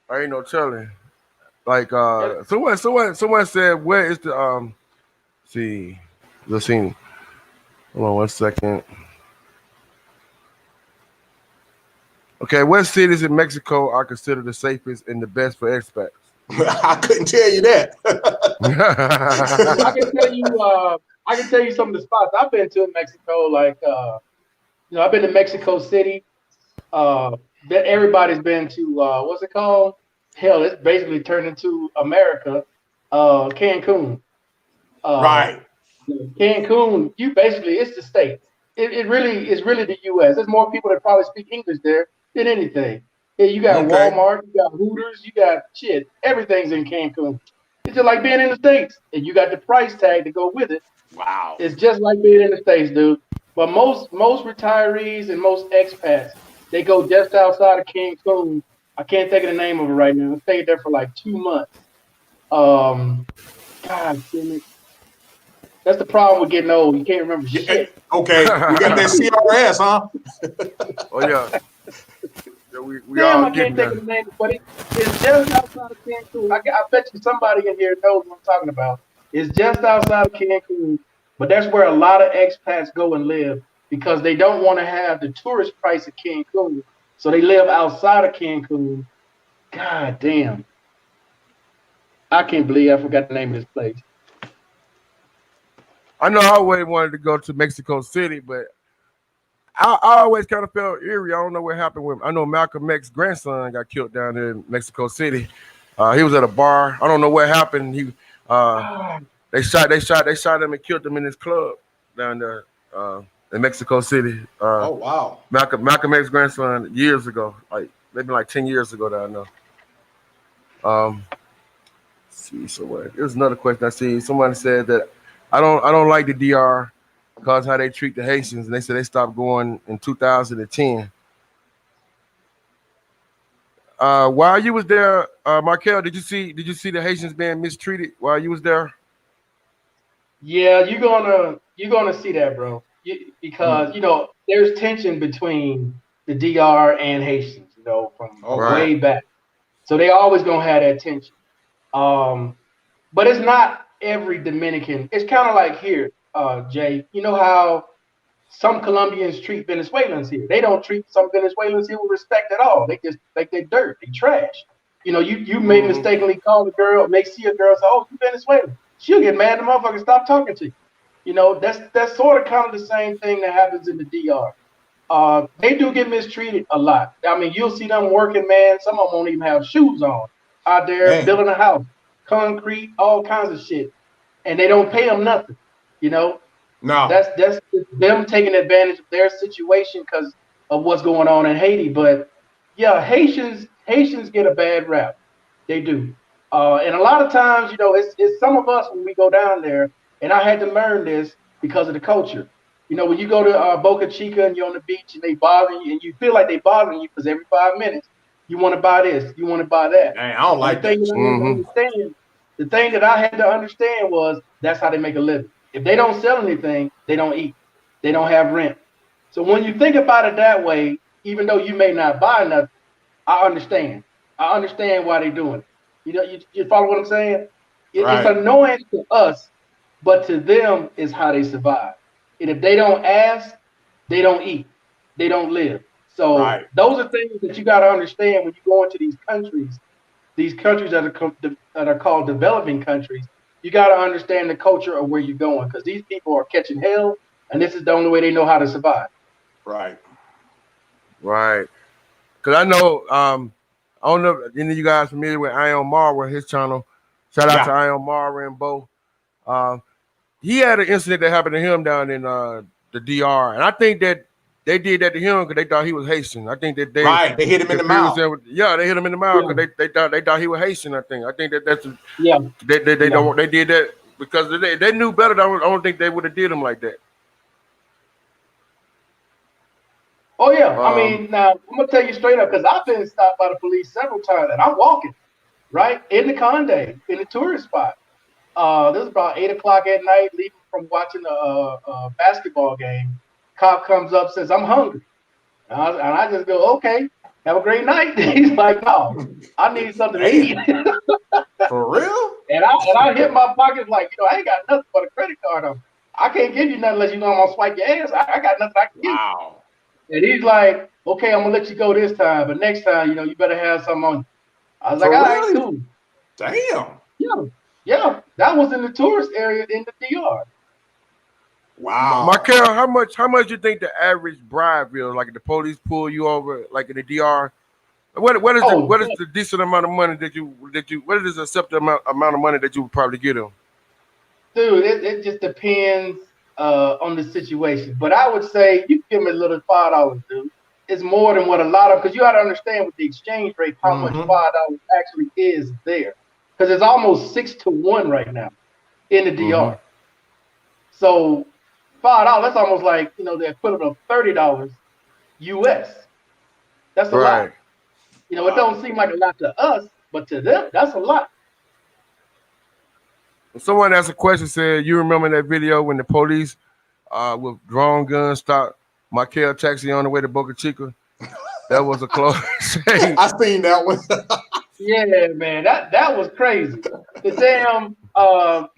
I ain't no telling. Like someone said, where is the see, let's see. Hold on 1 second. Okay, what cities in Mexico are considered the safest and the best for expats? I couldn't tell you that. I can tell you some of the spots I've been to in Mexico. Like I've been to Mexico City. That everybody's been to. What's it called? Hell, it's basically turned into America. Cancun. Right. Cancun. It's the States. It really is really the U.S. There's more people that probably speak English there than anything. Yeah, you got Okay. Walmart, you got Hooters, you got shit. Everything's in Cancun. It's just like being in the States, and you got the price tag to go with it. Wow. It's just like being in the States, dude. But most retirees and most expats, they go just outside of Cancun. I can't think of the name of it right now. I stayed there for like 2 months. God damn it. That's the problem with getting old. You can't remember shit. Okay, you got that CRS, huh? Oh yeah. Yeah, we Damn, all I can't getting think of there. the name, but it's just outside of Cancun. I bet you somebody in here knows what I'm talking about. It's just outside of Cancun, but that's where a lot of expats go and live because they don't want to have the tourist price of Cancun. So they live outside of Cancun. God damn. I can't believe I forgot the name of this place. I know I always wanted to go to Mexico City, but I always kind of felt eerie. I don't know what happened with him. I know Malcolm X's grandson got killed down there in Mexico City. He was at a bar. I don't know what happened. Uh, Ah, they shot him and killed him in his club down there in Mexico City. Oh wow. Malcolm X's grandson years ago, like maybe like 10 years ago down there. Um, see, so what? There's another question I see. Somebody said that I don't like the DR because how they treat the Haitians, and they said they stopped going in 2010. While you was there, Markel, did you see the Haitians being mistreated while you was there? yeah, you're gonna see that, bro. Mm, Because there's tension between the DR and Haitians, from Oh right. way wow. back. So they always gonna have that tension. Um, but it's not every Dominican. It's kind of like here, Jay. You know how some Colombians treat Venezuelans here. They don't treat some Venezuelans here with respect at all. They just like they're dirt, they trash. You may Hmm. mistakenly call a girl, may see a girl, say, "Oh, you Venezuelan." She'll get mad. The motherfucker stop talking to you. That's sort of kind of the same thing that happens in the DR. They do get mistreated a lot. I mean, you'll see them working, man. Some of them won't even have shoes on out there Man. building a house, concrete, all kinds of shit, and they don't pay them nothing. You know, No. that's them taking advantage of their situation because of what's going on in Haiti. But yeah, Haitians get a bad rap. They do. And a lot of times, it's some of us when we go down there, and I had to learn this because of the culture. When you go to Boca Chica and you're on the beach and they bother you, and you feel like they bothering you because every 5 minutes you want to buy this, you want to buy that. Dang, I don't And the like thing that that I shit. had to Hmm. understand, the thing that I had to understand was that's how they make a living. If they don't sell anything, they don't eat. They don't have rent. So when you think about it that way, even though you may not buy nothing, I understand. I understand why they're doing it. You follow what I'm saying? It's Right. annoying to us, but to them is how they survive. And if they don't ask, they don't eat. They don't live. So Right. those are things that you got to understand when you go into these countries that are called developing countries. You got to understand the culture of where you're going because these people are catching hell, and this is the only way they know how to survive. Right. Right. Cause I know I don't know if any of you guys familiar with Ion Mara, his channel. Shout out to Yeah. Ion Mara and Bo. Uh, he had an incident that happened to him down in the DR, and I think that they did that to him because they thought he was Haitian. I think that they Right. They hit him in the confused mouth. him. Yeah, they hit him in the mouth Yeah, because they thought he was Haitian. I think that that's yeah, they yeah. don't they did that because they knew better. I don't think they would have did him like that. Oh yeah. I Um, mean, now I'm gonna tell you straight up because I've been stopped by the police several times, and I'm walking right in the Conde in the tourist spot. This is about 8 o'clock at night, leaving from watching a basketball game. Cop comes up, says, "I'm hungry," and I just go, "Okay, have a great night." He's like, "No, I need something to eat," Damn. For real? and I hit my pockets like, I ain't got nothing but a credit card on. I can't give you nothing unless you know I'm gonna swipe your ass. I got nothing I can give you. Wow. And he's like, "Okay, I'm gonna let you go this time, but next time, you better have something on you." I was like, For "All right, really? cool." Damn. Yeah, yeah. That was in the tourist area in the DR. Wow. Markel, how much you think the average bribe is? Like if the police pull you over, like in the DR, what is the Oh, what is the decent amount of money that you what is the acceptable amount of money that you would probably get them? dude, it just depends on the situation. But I would say you can give me a little $5, dude. It's more than what a lot of because you got to understand with the exchange rate how much Mm-hmm. $5 actually is there. Because it's almost 6 to 1 right now in the Mm-hmm. DR. So $5, that's almost like the equivalent of $30 US. That's a lot. Right. It Wow. don't seem like a lot to us, but to them, that's a lot. Someone asked a question. Said, "You remember that video when the police, with drawn guns, stopped Michael taxi on the way to Boca Chica? That was a close shave." I seen that one. Yeah, man, that was crazy. The damn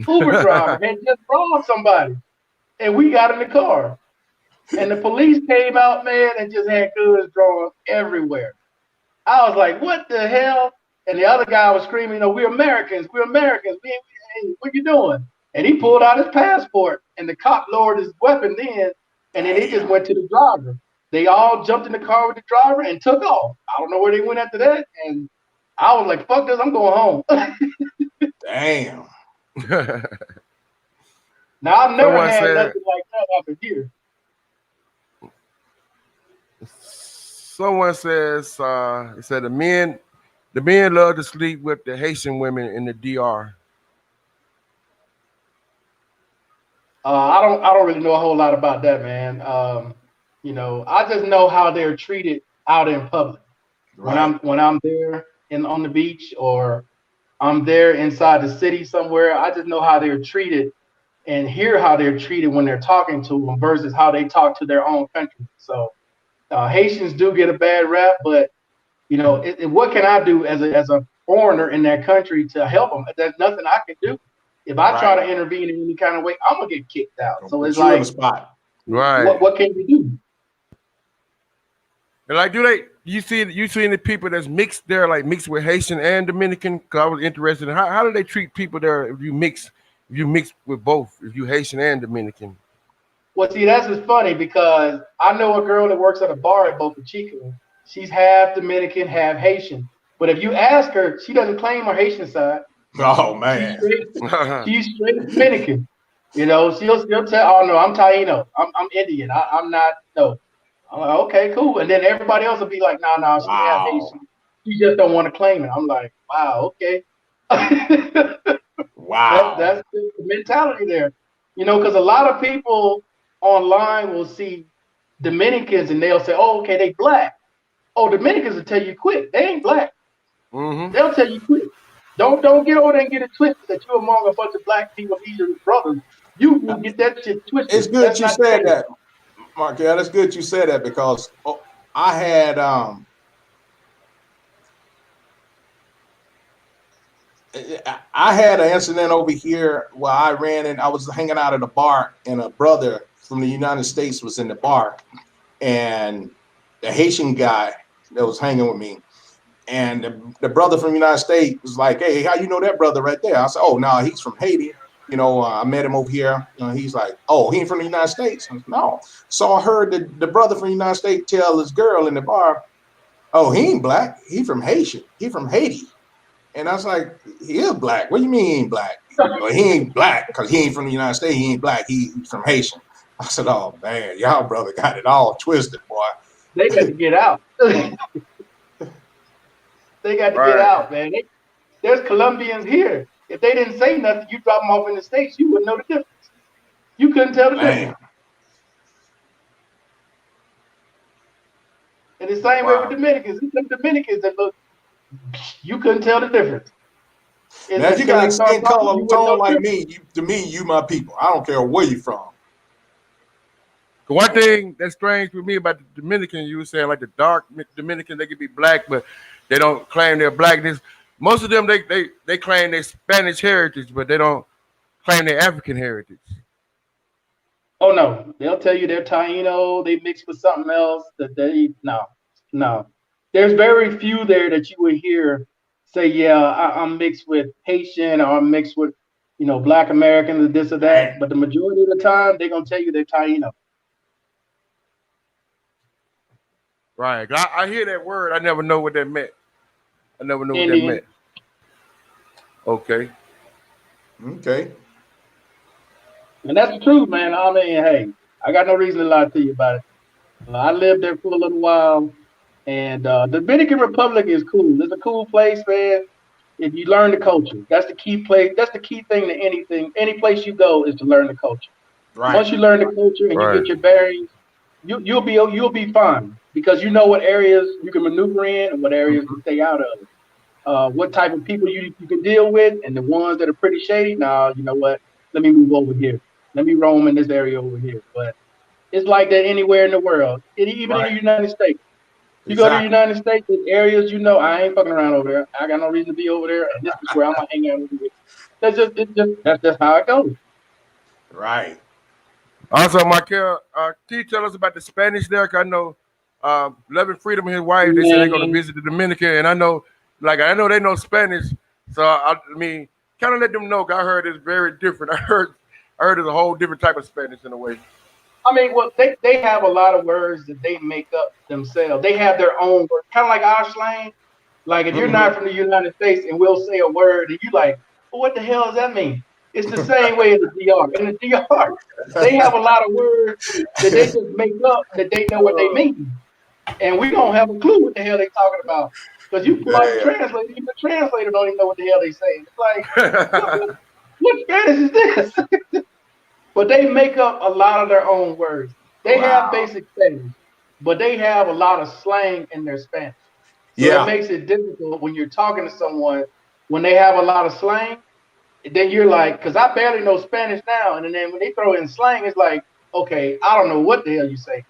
Uber driver had just robbed somebody, and we got in the car, and the police came out, man, and just had guns drawn everywhere. I was like, "What the hell?" And the other guy was screaming, "No, we're Americans. We're Americans. Hey, what you doing?" And he pulled out his passport, and the cop lowered his weapon and then he just went to the driver. They all jumped in the car with the driver and took off. I don't know where they went after that, and I was like, "Fuck this, I'm going home." Damn. Now I've never Someone had said, nothing like that happen here. someone says, it said the men love to sleep with the Haitian women in the DR. I don't really know a whole lot about that, man. I just know how they're treated out in public. Right. When I'm there on the beach, or I'm there inside the city somewhere, I just know how they're treated and hear how they're treated when they're talking to them versus how they talk to their own country. So Haitians do get a bad rap, but what can I do as a foreigner in that country to help them? There's nothing I can do. If I try to intervene in any kind of way, I'm gonna get kicked out. So it's Put you on the like, spot. Right. what can we do? And like, you see the people that's mixed there, like mixed with Haitian and Dominican? Cause I was interested in how do they treat people there if you mix with both, if you Haitian and Dominican. Well, see, that's just funny because I know a girl that works at a bar at Boca Chica. She's half Dominican, half Haitian. But if you ask her, she doesn't claim her Haitian side. Oh She's man. straight, she's straight Dominican. She'll tell, "Oh no, I'm Taino. I'm Indian. I'm not. No." I'm like, "Okay, cool." And then everybody else will be like, "No, no, she half Wow. Haitian. She just don't want to claim it." I'm like, "Wow, okay." Wow. That's the mentality there. Because a lot of people online will see Dominicans and they'll say, "Oh, okay, they black." Oh, Dominicans will tell you quick, they ain't black. Mm-hmm. They'll tell you quick. Don't get over there and get it twisted that you're among a bunch of black people, these are brothers. You can get that shit It's twisted. good That's you not the said case. that, Markel. That's good you said that because I had I had an incident over here where I ran and I was hanging out at a bar and a brother from the United States was in the bar, and the Haitian guy that was hanging with me, and the brother from the United States was like, "Hey, how you know that brother right there?" I said, "Oh, no, he's from Haiti. I met him over here." He's like, "Oh, he ain't from the United States?" I said, "No." So I heard the brother from the United States tell this girl in the bar, "Oh, he ain't black. He from Haitian. He from Haiti." And I was like, "He is black. What do you mean he ain't black?" "Well, he ain't black because he ain't from the United States. He ain't black. He's from Haitian." I said, "Oh man, y'all brother got it all twisted, boy." They got to get out. They got to get Right. out, man. There's Colombians here. If they didn't say nothing, you drop them off in the States, you wouldn't know the difference. You couldn't tell the difference. Man, And the same way with Wow. Dominicans. There's some Dominicans that look, you couldn't tell the difference. now if you Until they got start skin talking, color you wouldn't know tone the like difference. me, to me, you my people. I don't care where you from. One thing that's strange with me about the Dominican, you were saying like the dark Dominican, they could be black, but they don't claim their blackness. Most of them, they claim their Spanish heritage, but they don't claim their African heritage. Oh no, they'll tell you they're Taino, they mix with something else. That they no, no. There's very few there that you would hear say, "Yeah, I'm mixed with Haitian or I'm mixed with, Black Americans or this or that." Dang. But the majority of the time, they're gonna tell you they're Taino. Right. I hear that word. I never know what that meant. I never knew what that Indian. meant. Okay. Okay. And that's the truth, man. I mean, hey, I got no reason to lie to you about it. I lived there for a little while, and the Dominican Republic is cool. It's a cool place, man. If you learn the culture, that's the key place. That's the key thing to anything. Any place you go is to learn the culture. Right. Once you learn the culture and you Right. get your bearings, you'll be fine because you know what areas you can maneuver in and what areas to stay out of. what type of people you can deal with, and the ones that are pretty shady. Now, you know what? Let me move over here. Let me roam in this area over here. But it's like that anywhere in the world, even in the Right. United States. You go to the Exactly. United States, in areas you know I ain't fucking around over there. I got no reason to be over there, and this is where I'm gonna hang out with you. That's just how it goes. Right. Also, Michael, can you tell us about the Spanish there? 'Cause I know Loving Freedom and his wife, they said they're going to Man, visit the Dominican, and I know they know Spanish, so I mean, kind of let them know. 'Cause I heard it's very different. I heard it's a whole different type of Spanish in a way. I mean, well, they have a lot of words that they make up themselves. They have their own word, kind of like our slang. Like if you're Hmm. not from the United States and we'll say a word and you like, well, what the hell does that mean? It's the same way in the DR. In the DR, they have a lot of words that they just make up that they know what they mean, and we don't have a clue what the hell they talking about. Because you pull out the Damn. translator, even the translator don't even know what the hell they saying. It's like, what Spanish is this? But they make up a lot of their own words. They have Wow. basic Spanish, but they have a lot of slang in their Spanish. So it Yeah. makes it difficult when you're talking to someone when they have a lot of slang. Then you're like, because I barely know Spanish now, and then when they throw in slang, it's like, okay, I don't know what the hell you say.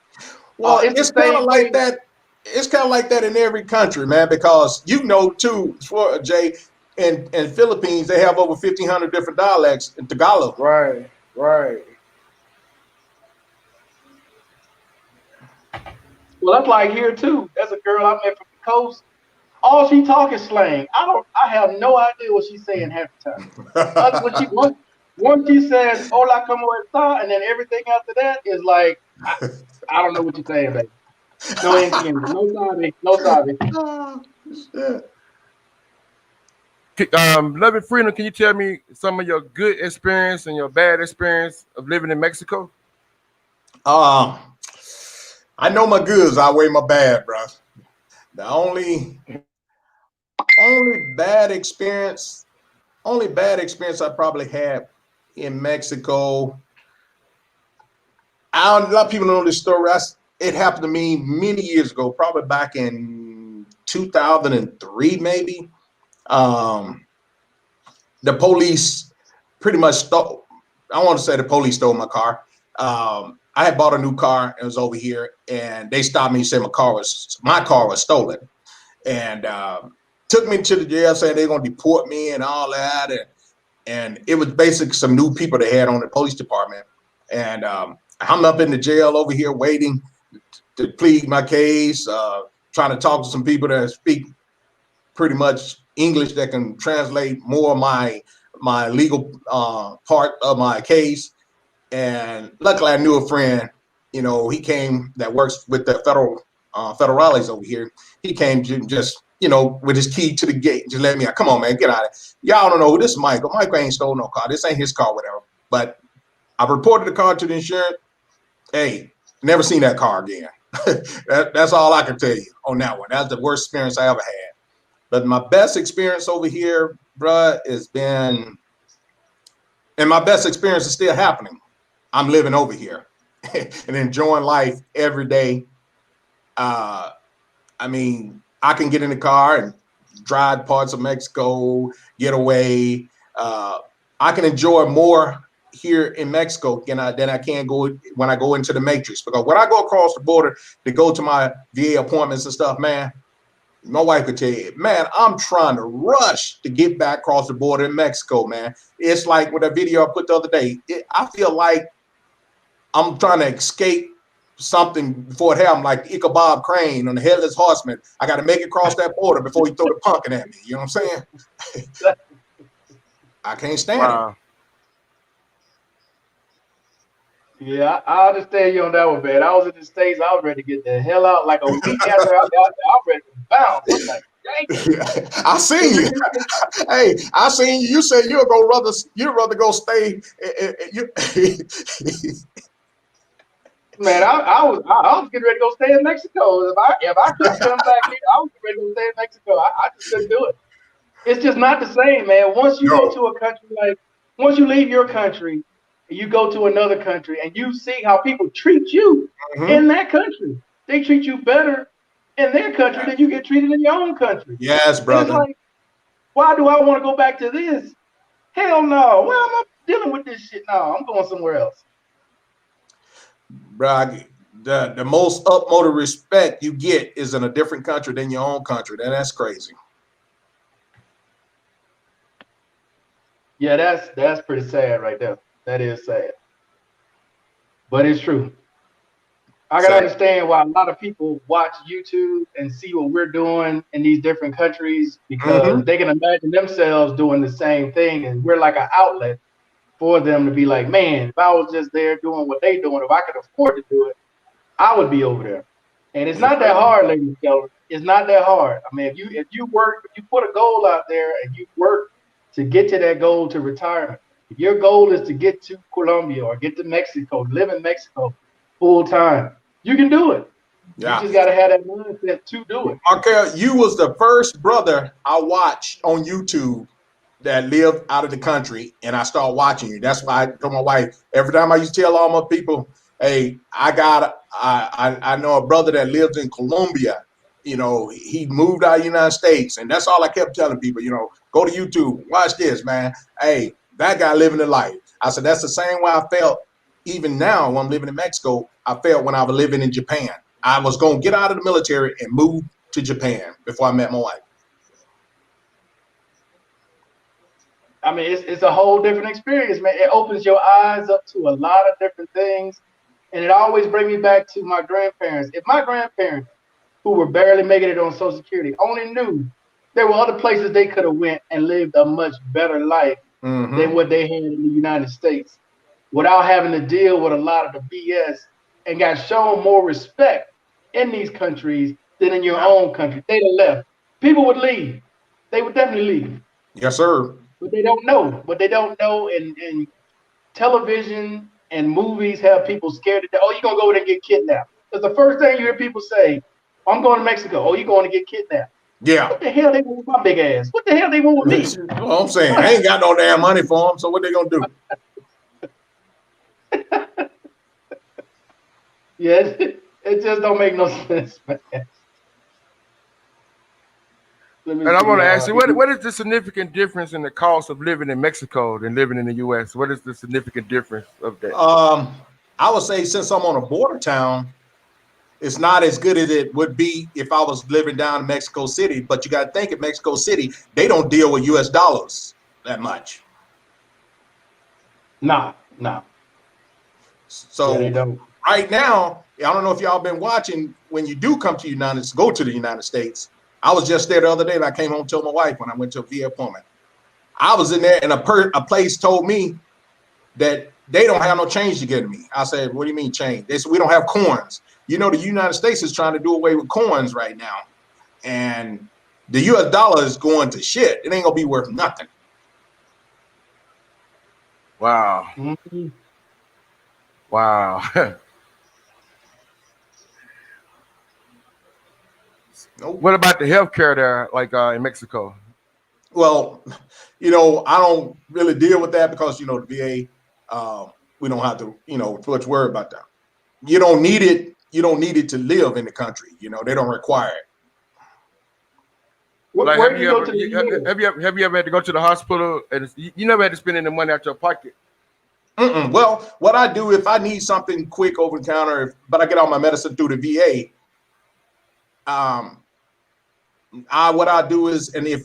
Well, It's the it's kind of same like way. that. It's kind of like that in every country, man, because you know too, for Jay, in Philippines, they have over 1,500 different dialects in Tagalog. Right, right. Well, that's like here too. There's a girl I met from the coast. All she talk is slang. I have no idea what she's saying half the time. When she once she says "Hola, cómo está," and then everything after that is like I don't know what you're saying, baby. No entiendo. No sabe. No sabe. Oh, shit. Loving Freedom, can you tell me some of your good experience and your bad experience of living in Mexico? Um, I know my goods outweigh my bad, bro. The only bad experience, only bad experience I probably had in Mexico. A lot of people don't know this story. It happened to me many years ago, probably back in 2003, maybe. Um, the police pretty much stole. I want to say the police stole my car. I had bought a new car and it was over here, and they stopped me and said my car was stolen, and took me to the jail saying they're gonna deport me and all that, and it was basically some new people they had on the police department, and I'm up in the jail over here waiting to plead my case, trying to talk to some people that speak pretty much English that can translate more of my legal part of my case. And luckily, I knew a friend. You know, he came that works with the federales over here. He came to just with his key to the gate, just let me out. Come on, man, get out of it. Y'all don't know who this is. Michael. Michael ain't stole no car. This ain't his car, whatever. But I reported the car to the insurance. Hey, never seen that car again. That's all I can tell you on that one. That's the worst experience I ever had. But my best experience over here, bruh, has been, and my best experience is still happening. I'm living over here and enjoying life every day. Uh, I mean, I can get in the car and drive parts of Mexico, get away. Uh, I can enjoy more here in Mexico than I can go when I go into the matrix. Because when I go across the border to go to my VA appointments and stuff, man, my wife could tell you, man, I'm trying to rush to get back across the border in Mexico, man. It's like with a video I put the other day. I feel like I'm trying to escape something before it happened, like Ichabod Crane on the Headless Horseman. I got to make it across that border before he throw the pumpkin at me. You know what I'm saying? I can't stand it. Wow. Yeah, I understand you on that one, man. I was in the States. I was ready to get the hell out. Like a week after I got there, I was ready to bounce. I'm like, dang. I seen you. Hey, I seen you. You said you'd rather go stay. You, Man, I was getting ready to go stay in Mexico. If I couldn't come back here, I was getting ready to go stay in Mexico. I just couldn't do it. It's just not the same, man. Once you go no. to a country once you leave your country and you go to another country and you see how people treat you Mm-hmm. in that country, they treat you better in their country than you get treated in your own country. Yes, And it's brother. like, Why do I want to go back to this? Hell no. Why am I dealing with this shit? No, I'm going somewhere else. Bro, the most utmost respect you get is in a different country than your own country. That's crazy. Yeah, that's pretty sad right there. That is sad. But it's true. I can understand why a lot of people watch YouTube and see what we're doing in these different countries because they can imagine themselves doing the same thing, and we're like an outlet for them to be like, man, if I was just there doing what they doing, if I could afford to do it, I would be over there. And it's not that hard, ladies and gentlemen. It's not that hard. I mean, if you work, if you put a goal out there and you work to get to that goal to retirement, if your goal is to get to Colombia or get to Mexico, live in Mexico full time, you can do it. Yeah. You just got to have that mindset to do it. Markel, you was the first brother I watched on YouTube that lived out of the country, and I started watching you. That's why I told my wife every time I used to tell all my people, hey, I know a brother that lives in Colombia. You know, he moved out of the United States, and that's all I kept telling people. You know, go to YouTube, watch this, man. Hey, that guy living the life. I said that's the same way I felt even now when I'm living in Mexico. I felt when I was living in Japan. I was gonna get out of the military and move to Japan before I met my wife. I mean, it's a whole different experience, man. It opens your eyes up to a lot of different things. And it always brings me back to my grandparents. If my grandparents, who were barely making it on Social Security, only knew there were other places they could have went and lived a much better life than what they had in the United States, without having to deal with a lot of the BS, and got shown more respect in these countries than in your own country, they'd have left. People would leave. They would definitely leave. Yes, sir. But they don't know. But they don't know. And television and movies have people scared to death. Oh, you're going to go over there and get kidnapped. Because the first thing you hear people say, I'm going to Mexico. Oh, you're going to get kidnapped. Yeah. What the hell they want with my big ass? What the hell they want with me? Well, I'm saying I ain't got no damn money for them, so what they gonna do? Yes, it just don't make no sense, man. And I want to ask you, what is the significant difference in the cost of living in Mexico than living in the U.S.? What is the significant difference of that? I would say since I'm on a border town, it's not as good as it would be if I was living down in Mexico City. But you got to think in Mexico City, they don't deal with U.S. dollars that much. Nah. So they don't. Right now, I don't know if y'all been watching. When you do come to go to the United States, I was just there the other day, and I came home and told my wife when I went to a VA appointment. I was in there, and a place told me that they don't have no change to give me. I said, "What do you mean change?" They said, "We don't have coins." You know, the United States is trying to do away with coins right now, and the U.S. dollar is going to shit. It ain't gonna be worth nothing. Wow. Mm-hmm. Wow. Nope. What about the healthcare there, like in Mexico? Well, you know, I don't really deal with that because, you know, the VA, we don't have to, you know, too much worry about that. You don't need it. You don't need it to live in the country. You know, they don't require it. Like, have you ever had to go to the hospital and you never had to spend any money out your pocket? Well, what I do if I need something quick over the counter, but I get all my medicine through the VA, what I do is, I may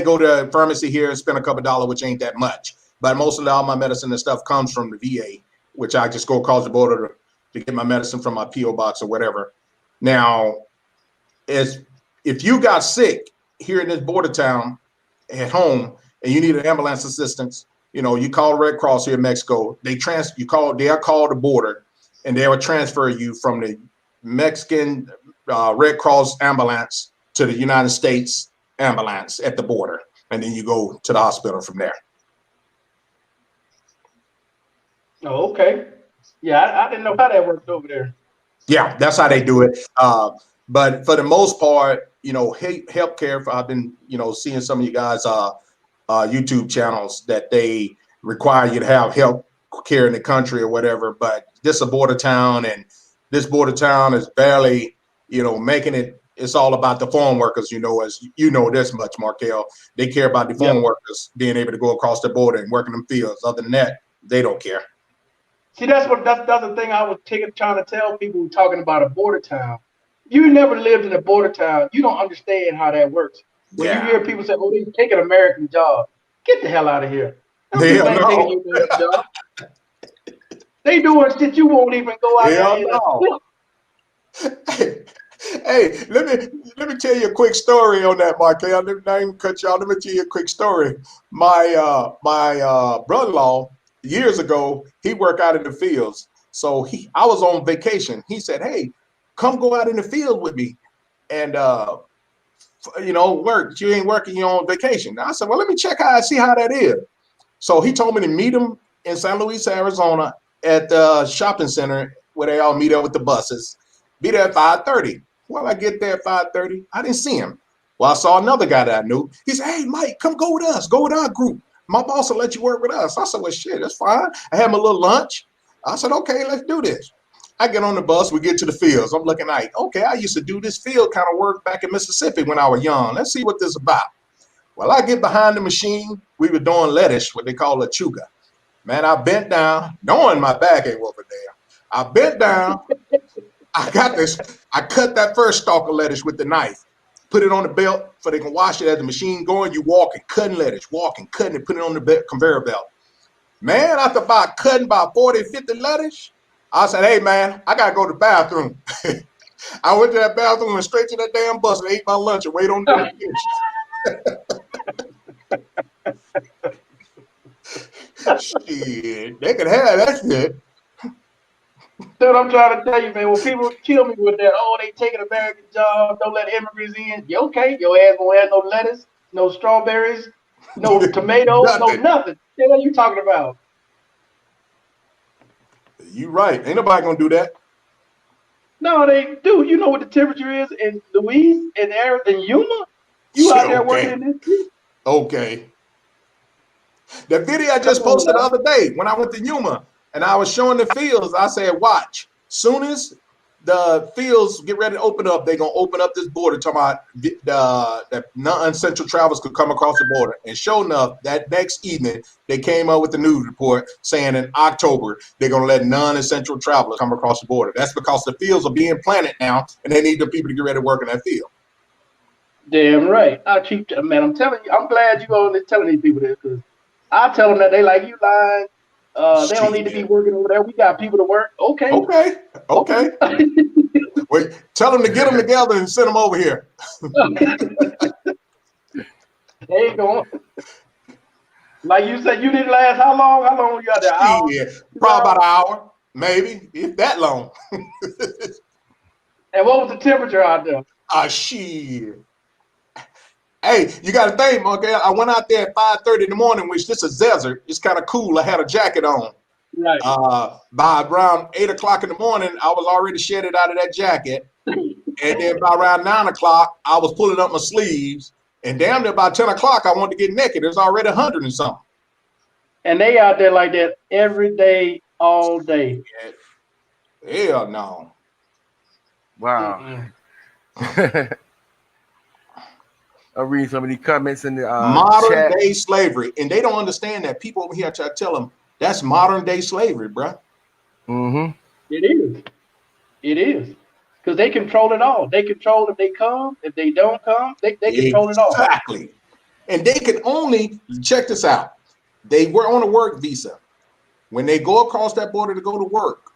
go to a pharmacy here and spend a couple of dollars, which ain't that much. But most of all my medicine and stuff comes from the VA, which I just go across the border to get my medicine from my PO box or whatever. Now, if you got sick here in this border town at home and you need an ambulance assistance, you know, you call Red Cross here in Mexico. They'll call the border, and they will transfer you from the Mexican Red Cross ambulance to the United States ambulance at the border, and then you go to the hospital from there. Oh, okay. Yeah, I didn't know how that worked over there. Yeah, that's how they do it. But for the most part, you know, healthcare. I've been, you know, seeing some of you guys YouTube channels that they require you to have health care in the country or whatever. But this is a border town, and this border town is barely, you know, making it it's all about the farm workers, as you know this much, Markel. They care about the farm workers being able to go across the border and work in them fields. Other than that, they don't care. See, that's the thing I was trying to tell people who talking about a border town. You never lived in a border town. You don't understand how that works. When you hear people say, "Oh, they take an American job," get the hell out of here. Them people ain't taking your American job. They doing shit you won't even go out there and Hey, let me tell you a quick story on that, Markel. Let me not even cut you off. Let me tell you a quick story. My brother-in-law, years ago, he worked out in the fields. So I was on vacation. He said, "Hey, come go out in the field with me and work. You ain't working, you're on vacation." I said, "Well, let me see how that is." So he told me to meet him in San Luis, Arizona at the shopping center where they all meet up with the buses. Be there at 5:30. Well, I get there at 5:30. I didn't see him. Well, I saw another guy that I knew. He said, "Hey, Mike, come go with us. Go with our group. My boss will let you work with us." I said, "Well, shit, that's fine." I had my little lunch. I said, "Okay, let's do this." I get on the bus. We get to the fields. I'm looking like, okay, I used to do this field kind of work back in Mississippi when I was young. Let's see what this is about. Well, I get behind the machine. We were doing lettuce, what they call lechuga. Man, I bent down, knowing my back ain't over there. I bent down. I got this. I cut that first stalk of lettuce with the knife, put it on the belt so they can wash it as the machine going. You walking, cutting lettuce, walking, cutting it, put it on the conveyor belt. Man, after about cutting about 40, 50 lettuce, I said, "Hey, man, I got to go to the bathroom." I went to that bathroom and straight to that damn bus and ate my lunch and waited on the kids. Shit, they could have that shit. Dude, I'm trying to tell you, man, when people kill me with that, "Oh, they take an American job, don't let immigrants in." You okay? Your ass won't have no lettuce, no strawberries, no tomatoes, no nothing. What are you talking about? You right. Ain't nobody gonna do that. No, they do. You know what the temperature is in Louise, in Yuma? You out there working in this heat? Okay. The video I just posted the other day when I went to Yuma and I was showing the fields, I said, "Watch. Soon as the fields get ready to open up, they're gonna open up this border talking about that non-essential travelers could come across the border." And sure enough, that next evening they came up with the news report saying in October they're gonna let non-essential travelers come across the border. That's because the fields are being planted now and they need the people to get ready to work in that field. Damn right. Man, I'm telling you, I'm glad you on this telling these people this, because I tell them that they like, "You lying. They don't need to be working over there. We got people to work." Okay. Wait, tell them to get them together and send them over here. There you go. Like you said, you didn't last how long? How long were you out there? Hour? Yeah, probably about an hour, maybe, if that long. And what was the temperature out there? Shit. Hey, you got to think, okay? I went out there at 5:30 in the morning, which this is desert. It's kind of cool. I had a jacket on. Right. By around 8 o'clock in the morning, I was already shedded out of that jacket. And then by around 9 o'clock, I was pulling up my sleeves. And damn near by 10 o'clock, I wanted to get naked. It was already 100 and something. And they out there like that every day, all day. Hell no. Wow. I'll read some of these comments in the modern chat. day slavery. And they don't understand that. People over here try to tell them that's modern day slavery, bro. Mm-hmm. It is. It is. Because they control it all. They control if they come, if they don't come, they control it all. Exactly. And they can only, check this out. They were on a work visa. When they go across that border to go to work,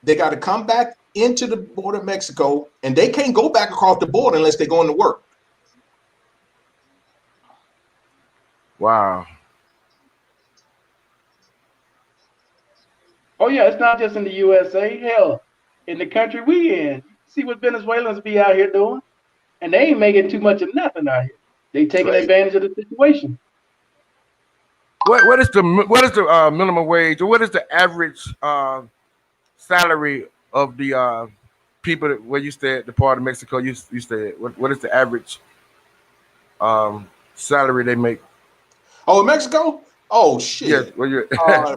they got to come back into the border of Mexico, and they can't go back across the border unless they go into work. Wow. Oh yeah, it's not just in the USA. Hell, in the country we in. See what Venezuelans be out here doing, and they ain't making too much of nothing out here. They taking advantage of the situation. What is the minimum wage, or what is the average salary of the people where you stay at the part of Mexico you stay at? What is the average salary they make? Oh, in Mexico? Oh shit! Yes, well, you're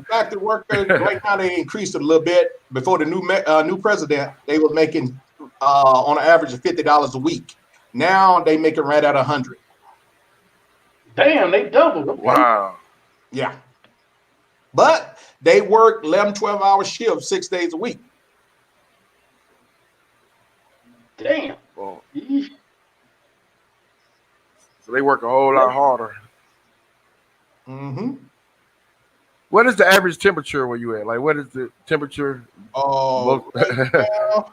factory workers right now they increased it a little bit. Before the new president, they were making on an average of $50 a week. Now they make it right at $100. Damn, they doubled. Okay. Wow. Yeah. But they work 11, 12-hour shifts 6 days a week. Damn. Well, Yeesh. so they work a whole lot harder. Mm-hmm. What is the average temperature where you at? Like, what is the temperature? Oh, right now.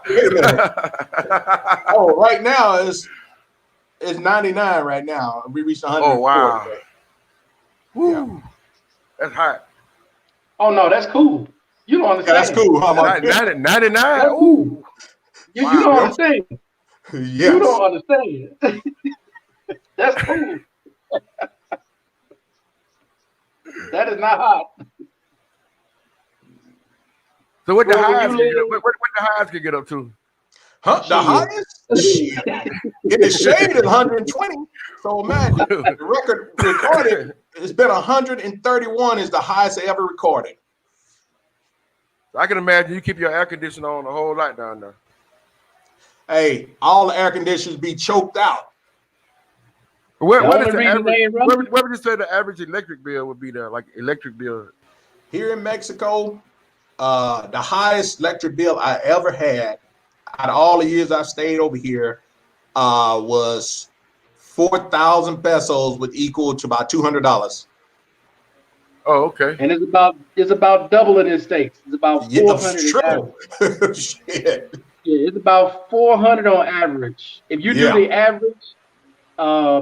Wait a minute. Oh, right now it's 99 right now. We reached 104 Oh, wow. today. Woo. Yeah. That's hot. Oh no, that's cool. You don't Yeah, understand. that's cool. Huh, Mike? 99? That's Ooh. cool. You Wow. don't understand. Yes. You don't understand. That's cool. That is not hot. So what the Well, when highs you can get live- up, what the highs can get up to? Huh? The Shit. highest? Shit. In the shade is 120. So imagine the record recorded, it's been 131 is the highest ever recorded. I can imagine you keep your air conditioner on a whole lot down there. Hey, all the air conditioners be choked out. What only is the reason average? they ain't running- What would you say the average electric bill would be there? Like electric bill? Here in Mexico, the highest electric bill I ever had out of all the years I stayed over here was 4,000 pesos, would equal to about $200. Oh, okay. And it's about double in the States. It's about 400 in average. Shit. Yeah, it's about 400 on average. If you do Yeah. the average,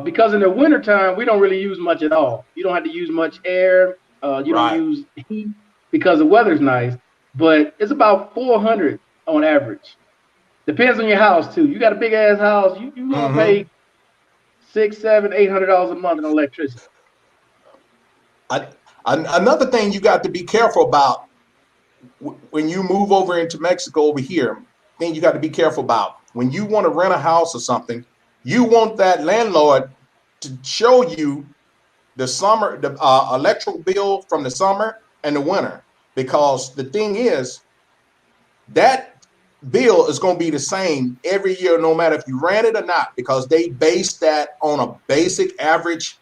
because in the wintertime, we don't really use much at all. You don't have to use much air. You Right. don't use heat because the weather's nice. But it's about 400 on average. Depends on your house too. You got a big ass house, you gonna pay $600, $700, $800 a month in electricity. Another thing you got to be careful about when you move over into Mexico over here, thing you got to be careful about when you want to rent a house or something, you want that landlord to show you the summer, the electrical bill from the summer and the winter, because the thing is that bill is going to be the same every year, no matter if you rent it or not, because they base that on a basic average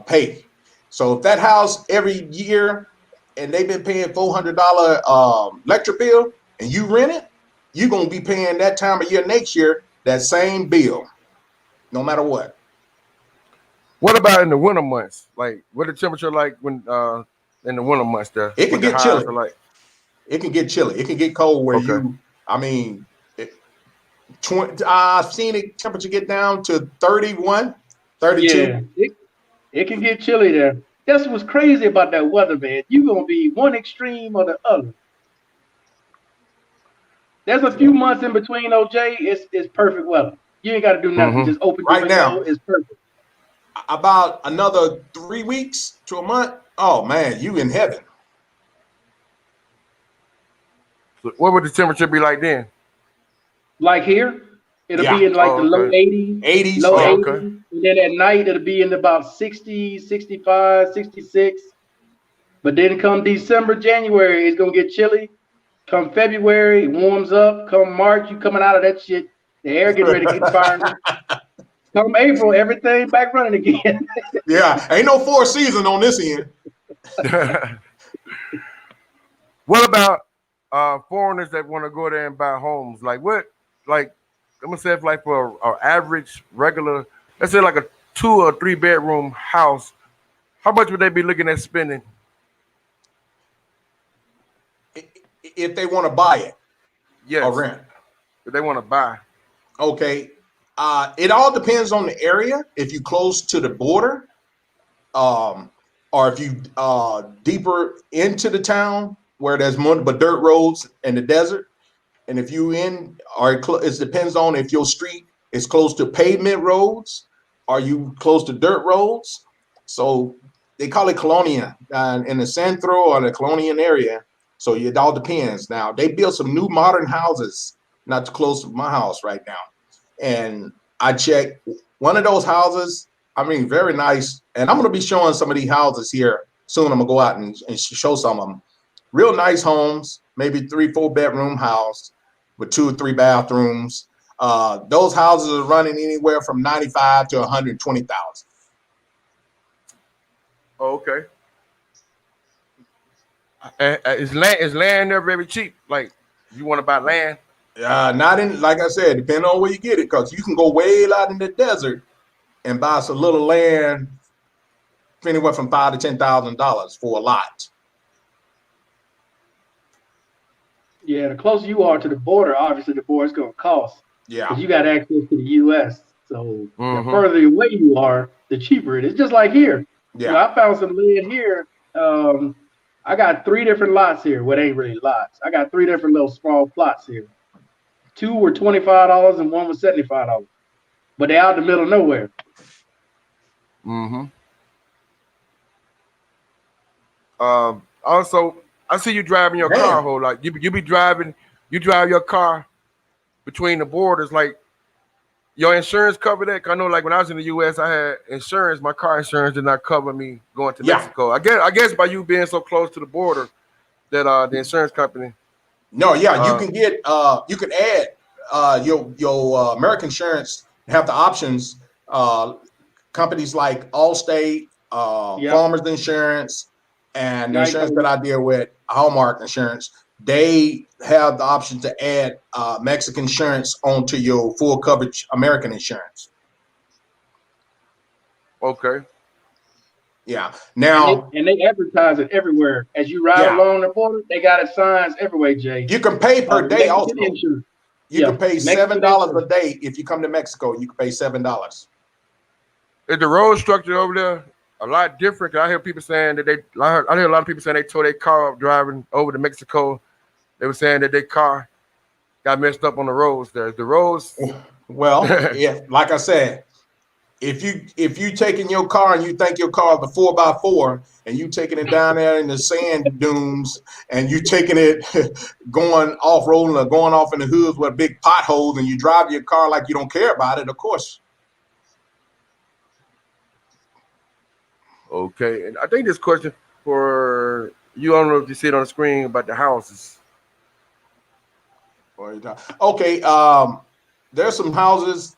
pay. So if that house every year and they've been paying $400 electric bill and you rent it, you're going to be paying that time of year next year that same bill, no matter what. What about in the winter months? Like, what the temperature like when in the winter months there? It can What the get highs chilly. are like? It can get chilly. It can get cold where Okay. I've seen it temperature get down to 31, 32. Yeah, it can get chilly there. That's what's crazy about that weather, man. You're gonna be one extreme or the other. There's a few months in between, OJ. It's perfect weather. You ain't got to do nothing. Mhm. Just open the Right window. now. It's perfect. About another 3 weeks to a month. Oh man, you in heaven. So what would the temperature be like then? Like here, it'll Yeah. be in like Oh, the low okay. 80s, 80s. low Yeah. 80s. Okay. And then at night, it'll be in about 60, 65, 66. But then come December, January, it's going to get chilly. Come February, it warms up. Come March, you coming out of that shit. The air getting ready to get firing up. Come April, everything back running again. Yeah. Ain't no four season on this end. What about foreigners that want to go there and buy homes? Like what? Like I'm gonna say if like for an average regular, let's say like a 2 or 3 bedroom house, how much would they be looking at spending? If they want to buy it Yes, or rent. if they want to buy. Okay. It all depends on the area. If you close to the border, or if you deeper into the town where there's more but dirt roads and the desert, and if you in or it depends on if your street is close to pavement roads, are you close to dirt roads? So they call it colonia in the centro or the colonial area. So it all depends. Now they built some new modern houses not too close to my house right now, and I checked one of those houses. I mean, very nice. And I'm going to be showing some of these houses here soon. I'm going to go out and show some of them. Real nice homes, maybe 3, 4 bedroom house. with 2 or 3 bathrooms. Those houses are running anywhere from 95 to 120,000. Oh, okay. And is land there very cheap? Like, you want to buy land? Not in, like I said, depending on where you get it, because you can go way out in the desert and buy some little land anywhere from $5,000 to $10,000 for a lot. Yeah, the closer you are to the border, obviously the more it's going to cost. Yeah. Because you got access to the U.S. So the Mhm. further away you are, the cheaper it is. Just like here. Yeah. You know, I found some land here. I got 3 different lots here. Well, they ain't really lots. I got 3 different little small plots here. 2 were $25 and 1 was $75. But they're out in the middle of nowhere. Mhm. Also, I see you driving your car a Damn. whole lot. You be driving. You drive your car between the borders. Like, your insurance cover that? 'Cause I know, like, when I was in the U.S., I had insurance. My car insurance did not cover me going to Yeah. Mexico. I guess by you being so close to the border, that the insurance company. No, yeah, you Uh, can get you can add your American insurance have the options. Companies like Allstate, Yep. Farmers Insurance, and the insurance that Geico. I deal with, Hallmark Insurance, they have the option to add Mexican insurance onto your full coverage American insurance. okay. Yeah. And Now, they advertise it everywhere. As you ride yeah, along the border, they got it signs everywhere, Jay. you can pay per day Mexican also. insurance. You can Yeah, pay Mexican $7 a insurance. day if you come to Mexico. You can pay $7. Is the road structure over there a lot different? 'Cause I hear people saying that I hear a lot of people saying they tore their car up driving over to Mexico. They were saying that their car got messed up on the roads there. The roads. Well, yeah, like I said, if you taking your car and you think your car is a 4x4 and you taking it down there in the sand dunes and you taking it going off roading or going off in the hoods with big potholes and you drive your car like you don't care about it, of course. Okay, and I think this question for you, I don't know if you see it on the screen about the houses. Okay, there's some houses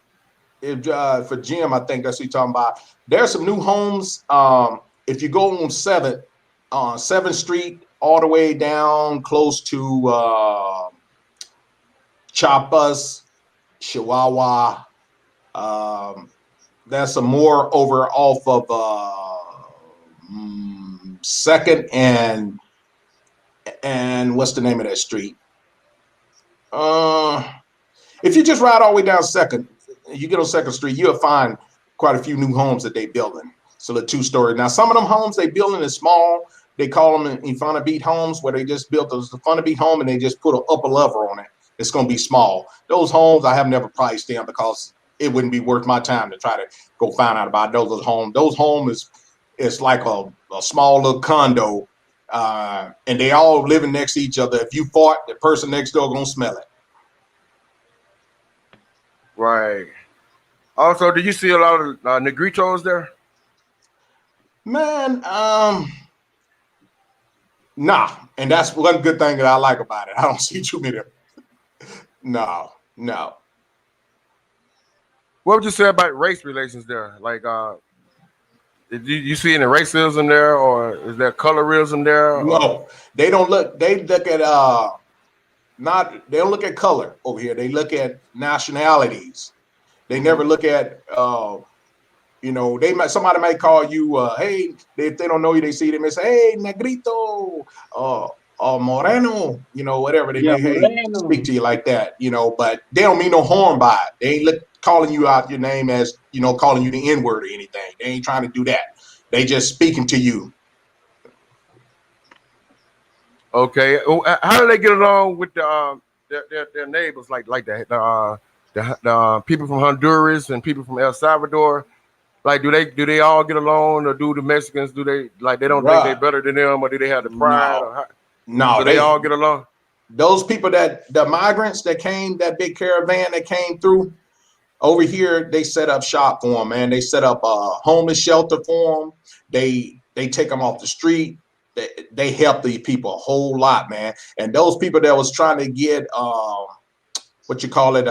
for Jim. I think that's what you're talking about. There's some new homes. If you go on 7th Street, all the way down close to Chiapas, Chihuahua. There's some more over off of 2nd and what's the name of that street? If you just ride all the way down 2nd, you get on 2nd Street, you'll find quite a few new homes that they building. So the 2-story. Now, some of them homes they building is small. They call them Infana Beat homes, where they just built the Infana Beat home and they just put an upper level on it. It's going to be small. Those homes I have never priced them because it wouldn't be worth my time to try to go find out about those homes. Those homes is like a small little condo, and they all living next to each other. If you fart, the person next door gonna smell it. Right. Also, did you see a lot of Negritos there? Man, nah. And that's one good thing that I like about it. I don't see too many. No. What would you say about race relations there? Like, did you see any racism there, or is there colorism there? Or? No. They don't look. They look at They don't look at color over here. They look at nationalities. They never look at somebody might call you, hey, if they don't know you, they see them and say, hey, negrito, or moreno, whatever. They Yeah, may, hey, speak Moreno. to you like that, but they don't mean no harm by it. They ain't calling you out your name as, calling you the N-word or anything. They ain't trying to do that. They just speaking to you. Okay. How do they get along with their neighbors, like the people from Honduras and people from El Salvador? Like, do they all get along, or do the Mexicans, do they don't think they Bruh, better than them, or do they have the pride, no, or how, no, so they all get along? those people the migrants that came, that big caravan that came through, over here, they set up shop for them, man. They set up a homeless shelter for them. They take them off the street. They help the people a whole lot, man. And those people that was trying to get what you call it,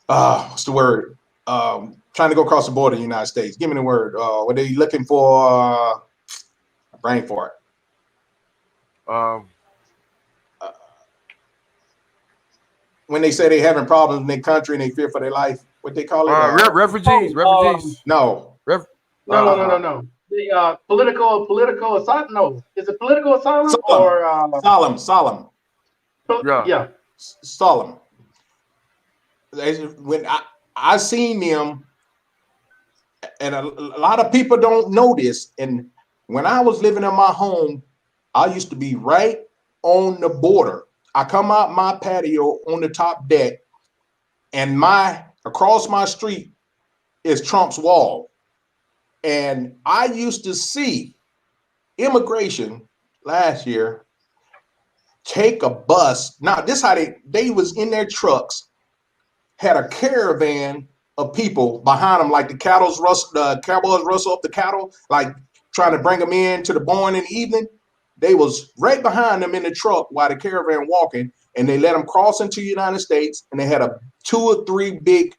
what's the word? Trying to go across the border in the United States. Give me the word. What are they looking for? Brain for it. Um, When they say they having problems in their country and they fear for their life, what they call it? refugees. No. Ref, No. The political asylum. No, is it political asylum or Solemn. yeah? Solemn. When I seen them, and a lot of people don't know this. And when I was living in my home, I used to be right on the border. I come out my patio on the top deck, and across my street is Trump's wall. And I used to see immigration last year take a bus. Now, this how they was in their trucks, had a caravan of people behind them, like the cowboys rustle up the cattle, like trying to bring them in to the barn in the evening. They was right behind them in the truck while the caravan walking, and they let them cross into the United States, and they had 2 or 3 big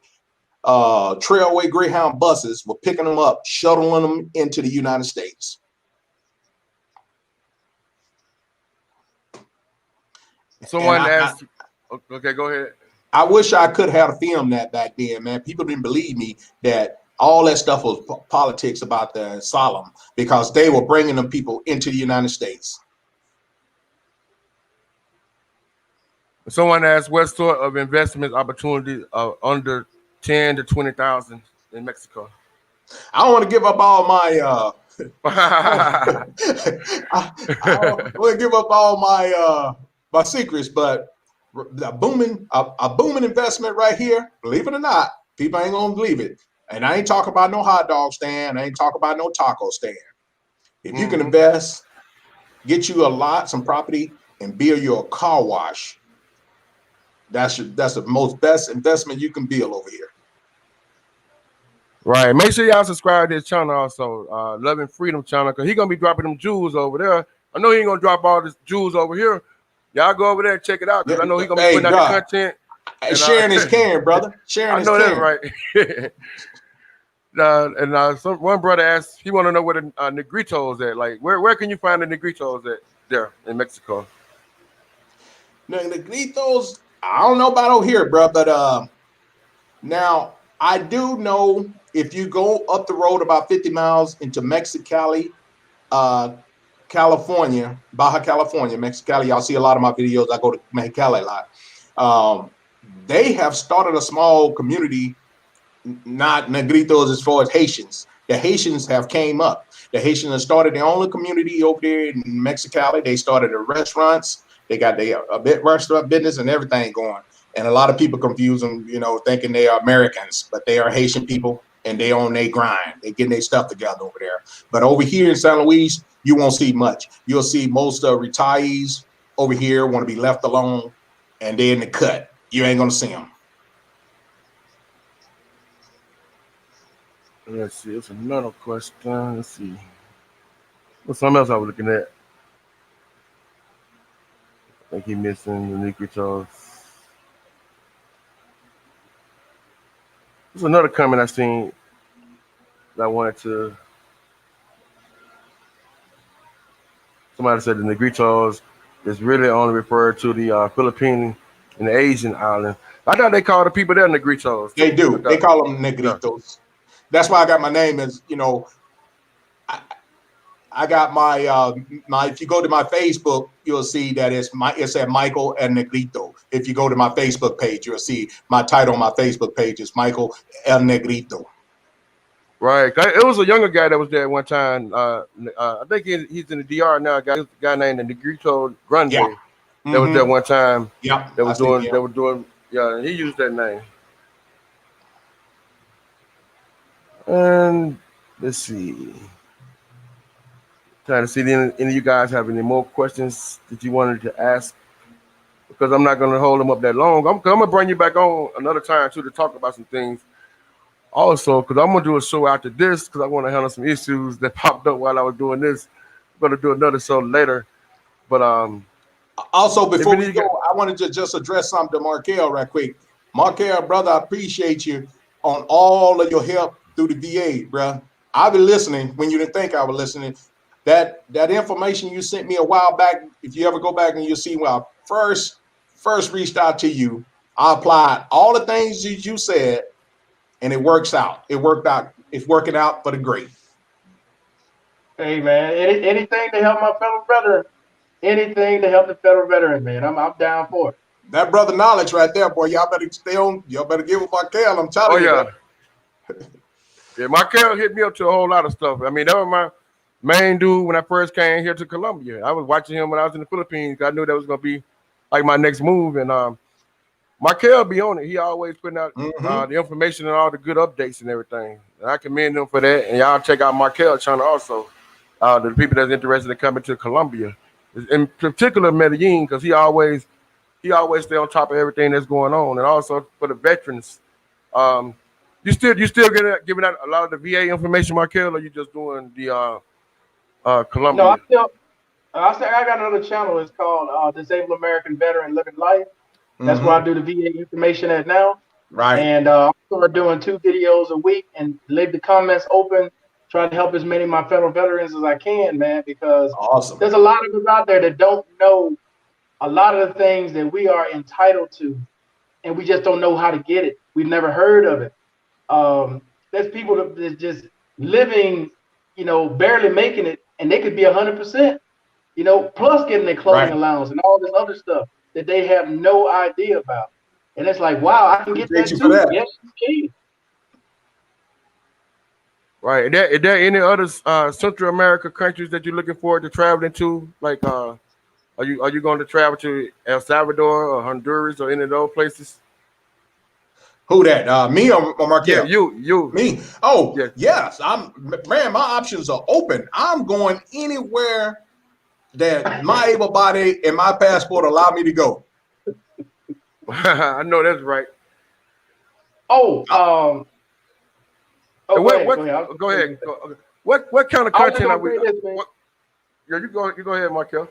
Trailway Greyhound buses were picking them up, shuttling them into the United States. Someone asked. Okay, go ahead. I wish I could have filmed that back then, man. People didn't believe me that all that stuff was politics about the asylum, because they were bringing them people into the United States. Someone asked what sort of investment opportunities are under 10 to 20,000 in Mexico. I don't want to give up all my I want to give up all my secrets, but a booming investment right here, believe it or not, people ain't gonna believe it. And I ain't talking about no hot dog stand, I ain't talking about no taco stand. If you can invest, get you a lot, some property, and build you a car wash, that's the most best investment you can build over here. Right. Make sure y'all subscribe to his channel also, Love and Freedom channel, because he's gonna be dropping them jewels over there. I know he ain't gonna drop all the jewels over here. Y'all go over there and check it out, because I know he's gonna be putting out the content. And sharing is caring, brother. Sharing is caring. I know that, right. One brother asked, he want to know where the Negritos at. Like, where can you find the Negritos at there in Mexico? The Negritos, I don't know about over here, bro, but now I do know if you go up the road about 50 miles into Mexicali, California, Baja California, Mexicali, y'all see a lot of my videos. I go to Mexicali a lot. They have started a small community, not Negritos as far as Haitians. The Haitians have came up. The Haitians have started their own community over there in Mexicali. They started the restaurants. They got a bit restaurant business and everything going. And a lot of people confuse them, thinking they are Americans, but they are Haitian people, and they own their grind. They getting their stuff together over there. But over here in San Luis, you won't see much. You'll see most retirees over here want to be left alone, and they're in the cut. You ain't gonna see them. Let's see. It's another question. Let's see. What's something else I was looking at? I think he missing the Negritos. There's another comment I seen that I wanted to. Somebody said the Negritos is really only referred to the Philippine and the Asian island. I thought they called the people there Negritos. They do. They call them Negritos. Yeah. That's why I got my name as, I got my if you go to my Facebook, you'll see that it said Michael El Negrito. If you go to my Facebook page, you'll see my title on my Facebook page is Michael El Negrito. Right. It was a younger guy that was there at one time. I think he's in the DR now. A guy named the Negrito Grande. Yeah. That was there one time. Yeah. They were doing. Yeah, he used that name. And let's see. Trying to see if any of you guys have any more questions that you wanted to ask, because I'm not going to hold them up that long. I'm going to bring you back on another time too to talk about some things. Also, because I'm going to do a show after this, because I want to handle some issues that popped up while I was doing this. I'm going to do another show later. But Also, before we go, I wanted to just address something to Markel right quick. Markel, brother, I appreciate you on all of your help through the VA, bro. I've been listening when you didn't think I was listening. That information you sent me a while back, if you ever go back and you'll see when I first reached out to you, I applied all the things you said, and it works out. It worked out. It's working out for the great. Hey man, anything to help my fellow veteran, anything to help the fellow veteran, man. I'm down for it. That brother knowledge right there, boy. Y'all better stay on. Y'all better give it Markel. I'm telling you. Yeah. Yeah, Markel hit me up to a whole lot of stuff. I mean, that was my main dude when I first came here to Colombia. I was watching him when I was in the Philippines. I knew that was gonna be like my next move, and Markel be on it. He always putting out the information and all the good updates and everything. And I commend him for that. And y'all check out Markel's channel also. The people that's interested in coming to Colombia, in particular Medellin, because he always stay on top of everything that's going on, and also for the veterans. You still giving out a lot of the VA information, Markel, or you just doing the Colombia? No, I got another channel. It's called Disabled American Veteran Living Life. That's where I do the VA information at now. Right. And I start doing 2 videos a week and leave the comments open. Try to help as many of my fellow veterans as I can, man, because there's a lot of us out there that don't know a lot of the things that we are entitled to, and we just don't know how to get it. We've never heard of it. There's people that just living, barely making it, and they could be 100%, plus getting their clothing allowance and all this other stuff that they have no idea about. And it's like, wow, I can get that too. Yes, you can. Right. Is there any other Central America countries that you're looking forward to traveling to? Like, are you going to travel to El Salvador or Honduras or any of those places? Who that? Me or Markel? Yeah, you. Me. Oh, yes. My options are open. I'm going anywhere that my able body and my passport allow me to go. I know that's right. Go ahead. What kind of content are we? You go ahead, Markel.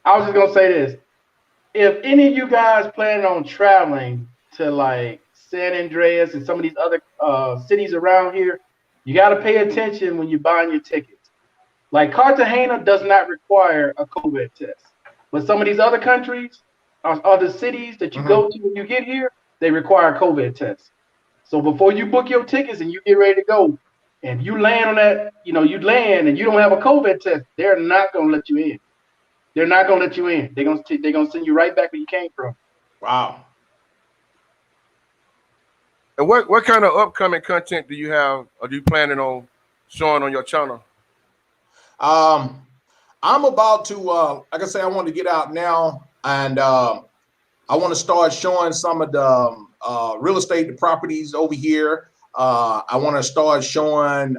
I was just gonna say this. If any of you guys planning on traveling to like San Andreas and some of these other cities around here, you got to pay attention when you're buying your tickets. Like Cartagena does not require a COVID test, but some of these other countries, other cities that you go to when you get here, they require a COVID test. So before you book your tickets and you get ready to go, and you land on that, you land and you don't have a COVID test, they're not gonna let you in. They're not gonna let you in. They're gonna send you right back where you came from. Wow. And what kind of upcoming content do you have? Are you planning on showing on your channel? I'm about to, like I say, I want to get out now, and I want to start showing some of the real estate, the properties over here. I want to start showing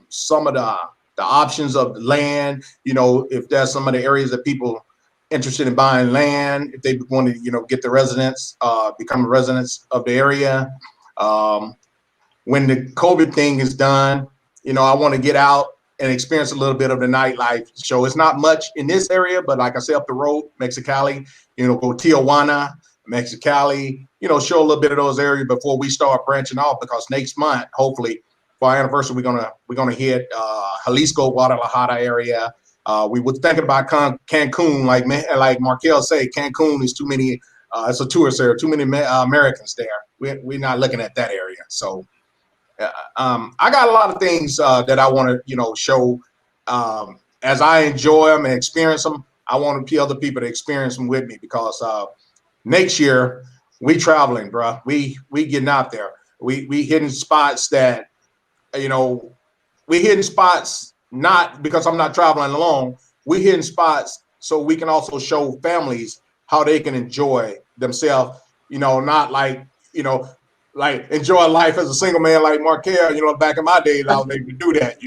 some of the options of the land. If there's some of the areas that people interested in buying land, if they want to, get the residents, become residents of the area. When the COVID thing is done, I want to get out and experience a little bit of the nightlife. So it's not much in this area, but like I say, up the road, Mexicali, go Tijuana, Mexicali, show a little bit of those areas before we start branching off, because next month, hopefully for our anniversary, we're gonna hit Jalisco, Guadalajara area. We were thinking about Cancun, like Markel said, Cancun is too many. It's a tourist area, too many Americans there. We're not looking at that area. So I got a lot of things that I want to, show as I enjoy them and experience them. I want other people to experience them with me, because next year we traveling, bro. We getting out there. We hitting spots that, we hitting spots not because I'm not traveling alone. We hitting spots so we can also show families how they can enjoy themselves. Not like, like enjoy life as a single man like Markel. Back in my days, I was able to do that.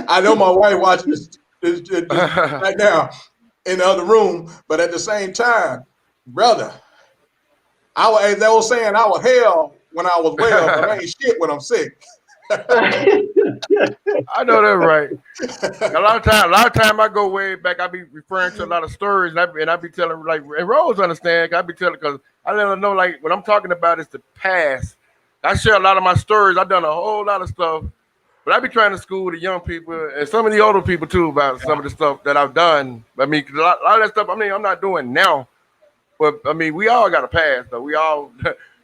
I know my wife watching this right now in the other room, but at the same time, brother, as they were saying, I was hell when I was well, but I ain't shit when I'm sick. I know that right. A lot of time I go way back. I be referring to a lot of stories, and I be telling like, and Rose understand. I be telling because I let her know like what I'm talking about is the past. I share a lot of my stories. I've done a whole lot of stuff, but I be trying to school the young people and some of the older people too about some of the stuff that I've done. I mean, 'cause a lot of that stuff. I mean, I'm not doing now, but I mean, we all got a past though. We all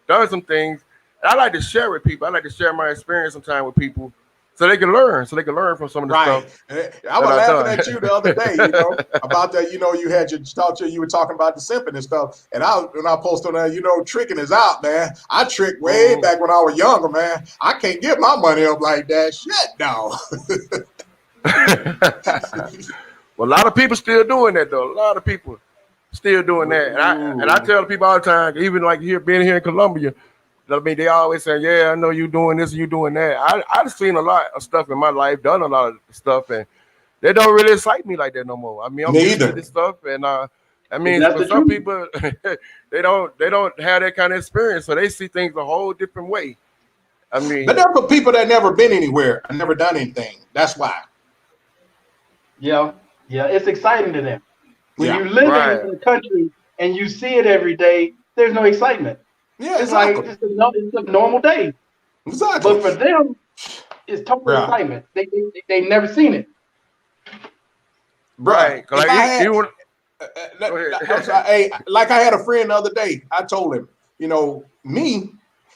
done some things. And I like to share with people. I like to share my experience sometimes with people so they can learn. So they can learn from some of the Right. stuff I that was I've laughing done. at you the other day, you know, about that, you know, you had your talk to you were talking about the simping and stuff. And when I posted on that, you know, tricking is out, man. I tricked way Mhm. back when I was younger, man. I can't get my money up like that. Shit, no. Well, a lot of people still doing that though. A lot of people still doing that, and I Ooh. tell the people all the time, even like here being here in Columbia. I mean, they always say, "Yeah, I know you doing this and you doing that." I've seen a lot of stuff in my life, done a lot of stuff, and they don't really excite me like that no more. I mean, I'm used to Neither. this stuff, and I And mean, that's for the some truth. people, they don't have that kind of experience, so they see things a whole different way. I But mean, that's for people that never been anywhere and never done anything. That's why. Yeah, yeah, it's exciting to them. When Yeah. you living right, in the country and you see it every day, there's no excitement. Yeah, It's like exactly. it's a normal day. Exactly. But for them, it's total Bruh. excitement. They never seen it. Bruh. right. 'Cause If like I had even go I'm sorry. ahead. Hey, like I had a friend the other day. I told him, you know, me,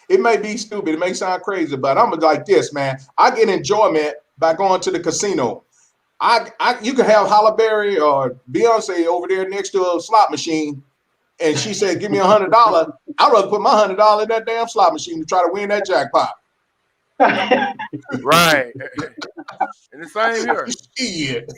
it may be stupid, it may sound crazy, but I'm like this, man. I get enjoyment by going to the casino. You can have Halle Berry or Beyonce over there next to a slot machine, and she said, "Give me $100." I'd rather put my $100 in that damn slot machine to try to win that jackpot. Right, and the same here. Shit.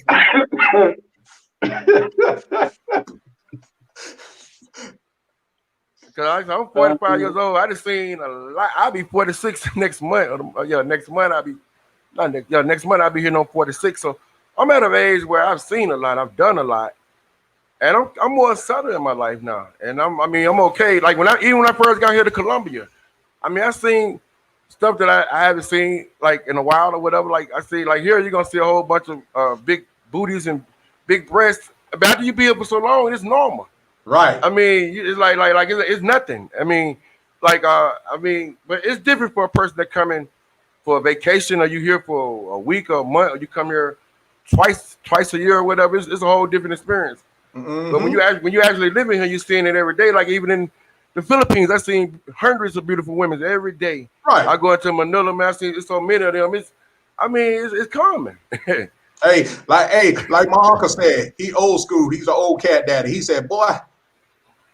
Cause I'm 45 years old. I just seen a lot. I'll be 46 next month. Yeah, next month I'll be not next. Yeah, next month I'll be hitting on 46. So I'm at an age where I've seen a lot. I've done a lot, and I'm more settled in my life now. And I mean, I'm okay. Like even when I first got here to Columbia, I mean, I seen stuff that I haven't seen like in a while or whatever. Like I see, like here you're gonna see a whole bunch of big booties and big breasts. But after you be here for so long, it's normal. Right. I mean, it's like it's nothing. I mean, but it's different for a person that come in for a vacation, or you here for a week or a month, or you come here twice a year or whatever. It's a whole different experience. But Mm-hmm. when you actually live in here, you're seeing it every day. Like even in the Philippines, I seen hundreds of beautiful women every day. Right. I go into Manila, man, I see so many of them. I mean, it's common. Like my uncle said, he old school. He's an old cat daddy. He said, boy,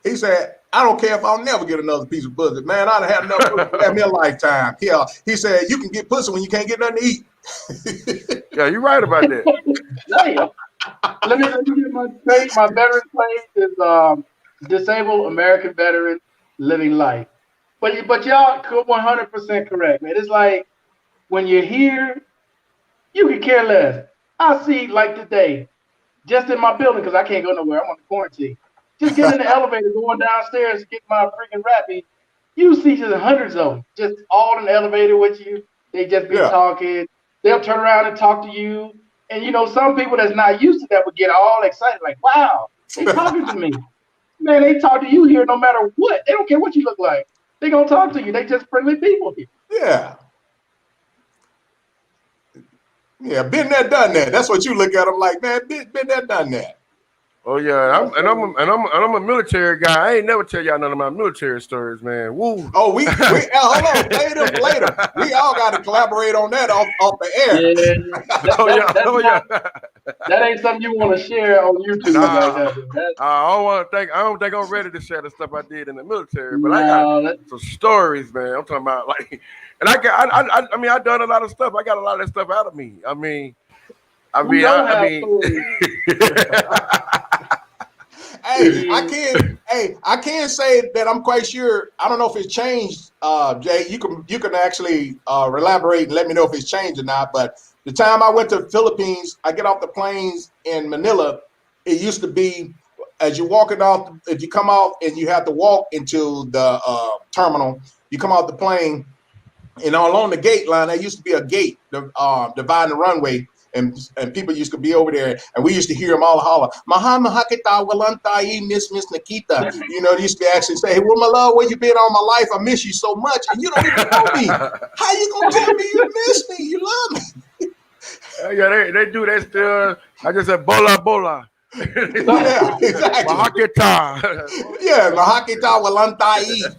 he said, I don't care if I'll never get another piece of pussy. Man, I'd have had enough pussy to last me a lifetime. Yeah. He said, you can get pussy when you can't get nothing to eat. Yeah, you're right about that. Damn. Let me get my page. My veteran page is disabled American veteran living life. But y'all 100% correct, man. It's like when you're here, you can care less. I see like today, just in my building because I can't go nowhere. I'm on the quarantine. Just get in the elevator, going downstairs, get my freaking rappy. You see just hundreds of them, just all in the elevator with you. They just be Yeah. talking. They'll turn around and talk to you. And you know, some people that's not used to that would get all excited, like, "Wow, they talking to me." Man, they talk to you here no matter what. They don't care what you look like. They gonna talk to you. They just friendly people here. Yeah. Yeah. Been there, done that. That's what you look at them like, man, been there, done that. Oh yeah, Yeah, so I'm a military guy. I ain't never tell y'all none of my military stories, man. Woo. Oh, hold on, later. We all got to collaborate on that off the air. yeah, that, Oh that yeah, that's oh not yeah. that ain't something you want to share on YouTube like Nah, that. That I don't want to think. I don't think I'm ready to share the stuff I did in the military. But I got no, that some stories, man. I'm talking about like, and I mean, I done a lot of stuff. I got a lot of that stuff out of me. who don't I have mean. stories? Yeah, I can say that I'm quite sure. I don't know if it's changed, Jay. You can actually elaborate and let me know if it's changed or not. But the time I went to the Philippines, I get off the planes in Manila. It used to be as you walking off. If you come out and you have to walk into the terminal, you come out the plane. And along the gate line, there used to be a gate dividing the runway, and people used to be over there, and we used to hear them all holler, "Mahama hakita walantai, Miss Nikita." You know, they used to be actually say, "Hey, well, my love, where you been all my life? I miss you so much, and you don't even know me. How you gonna tell me you miss me? You love me?" Yeah, they do that still. I just said bola bola. Yeah, exactly. Mahakita. Yeah, mahakita walantai.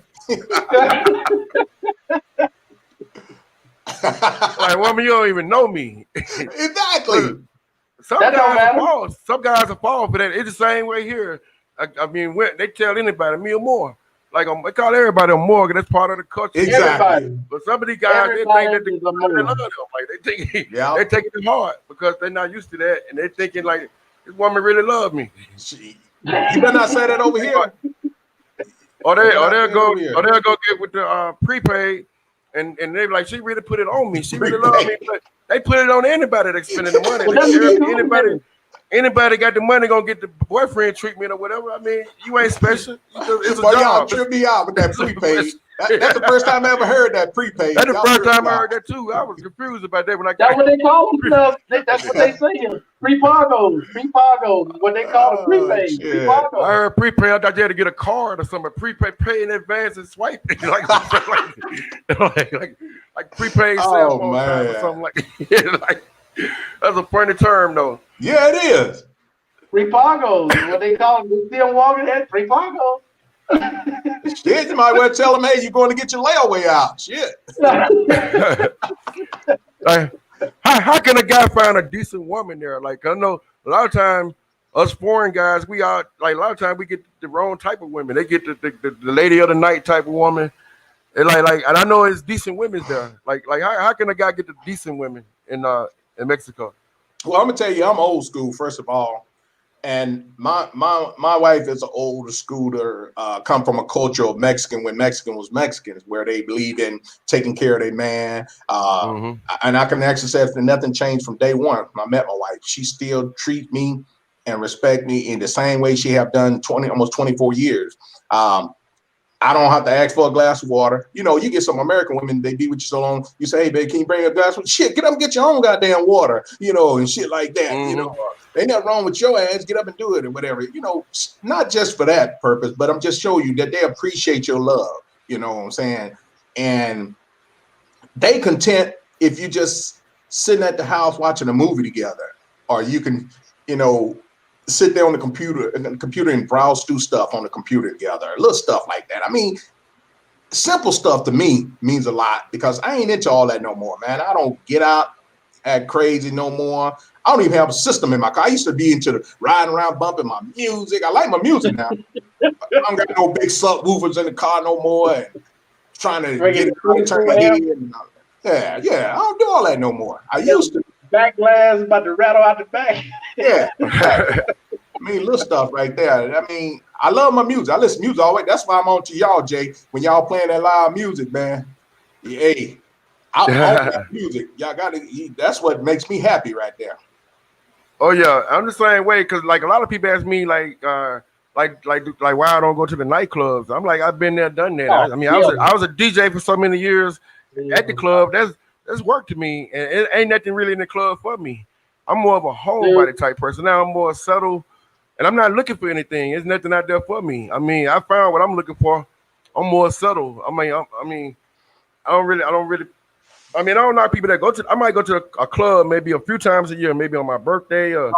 Like, woman, you don't even know me. Exactly. Some That don't guys are matter. false. Some guys are false for that. It's the same way here. I mean, when they tell anybody, me or more. Like, they call everybody a Morgan. That's part of the culture. Exactly. Everybody. But some of these guys, they think Everybody that is a they love Morgan. them. Like, they think Yeah. they taking it hard because they're not used to that, and they're thinking like, this woman really love me. You better not say that over here. Or You better not they'll say it go over here. or they'll go get with the prepaid, and they're like, she really put it on me. She really love me. But they put it on anybody that's spending the money. Well, that's what you Anybody got the money gonna get the boyfriend treatment or whatever. I mean, you ain't special. It's a Boy, y'all job. trip me out with that prepaid. That's the first time I ever heard that prepaid. That's the Y'all first trip time me I out. heard that too. I was confused about that when I That's got what they call themselves. That's what they say here. Pre-pagos. Pre-pagos. What they call the Oh, prepaid. shit. I Pre-pagos. heard prepaid. I thought you had to get a card or something. Prepaid, pay in advance and swipe it. like prepaid cell Oh, phone time or man. something like that. Like, that's a funny term though. Yeah, it is. Pre-pagos is what they call them. They still walking at pre-pagos. Shit, you might well tell them, hey, you're going to get your layaway out. Shit. Like, how can a guy find a decent woman there? Like, I know a lot of times us foreign guys, we are like a lot of times we get the wrong type of women. They get the lady of the night type of woman. And and I know it's decent women there. Like how can a guy get the decent women in Mexico? Well, I'm going to tell you, I'm old school, first of all. And my wife is an older schooler, come from a culture of Mexican when Mexican was Mexicans, where they believe in taking care of their man. And I can actually say that nothing changed from day one. When I met my wife, she still treat me and respect me in the same way she have done almost 24 years. I don't have to ask for a glass of water. You know, you get some American women, they be with you so long. You say, hey, babe, can you bring a glass of shit? Get up and get your own goddamn water, you know, and shit like that. You know, ain't nothing wrong with your ass. Get up and do it or whatever. You know, not just for that purpose, but I'm just showing you that they appreciate your love. You know what I'm saying? And they content if you just sitting at the house watching a movie together, or you can, you know, sit there on the computer and browse through stuff on the computer together, little stuff like that. I mean, simple stuff to me means a lot because I ain't into all that no more, man. I don't get out, act crazy no more. I don't even have a system in my car. I used to be into the riding around bumping my music. I like my music now. I don't got no big subwoofers in the car no more and trying to get it right, turn my head. Yeah, I don't do all that no more. I used to. Back glass about to rattle out the back. Yeah. I mean, little stuff right there. I mean, I love my music. I listen to music always. That's why I'm on to y'all, Jay. When y'all playing that live music, man. Hey, I like music. Y'all got to. That's what makes me happy right there. Oh yeah, I'm the same way because like a lot of people ask me like why I don't go to the nightclubs. I'm like I've been there, done that. I mean, I was a DJ for so many years at the club. That's work to me, and it ain't nothing really in the club for me. I'm more of a homebody type person. Now I'm more settled, and I'm not looking for anything. There's nothing out there for me. I mean, I found what I'm looking for. I'm more settled. I mean, I don't really. I mean, I don't know people that go to. I might go to a club maybe a few times a year, maybe on my birthday or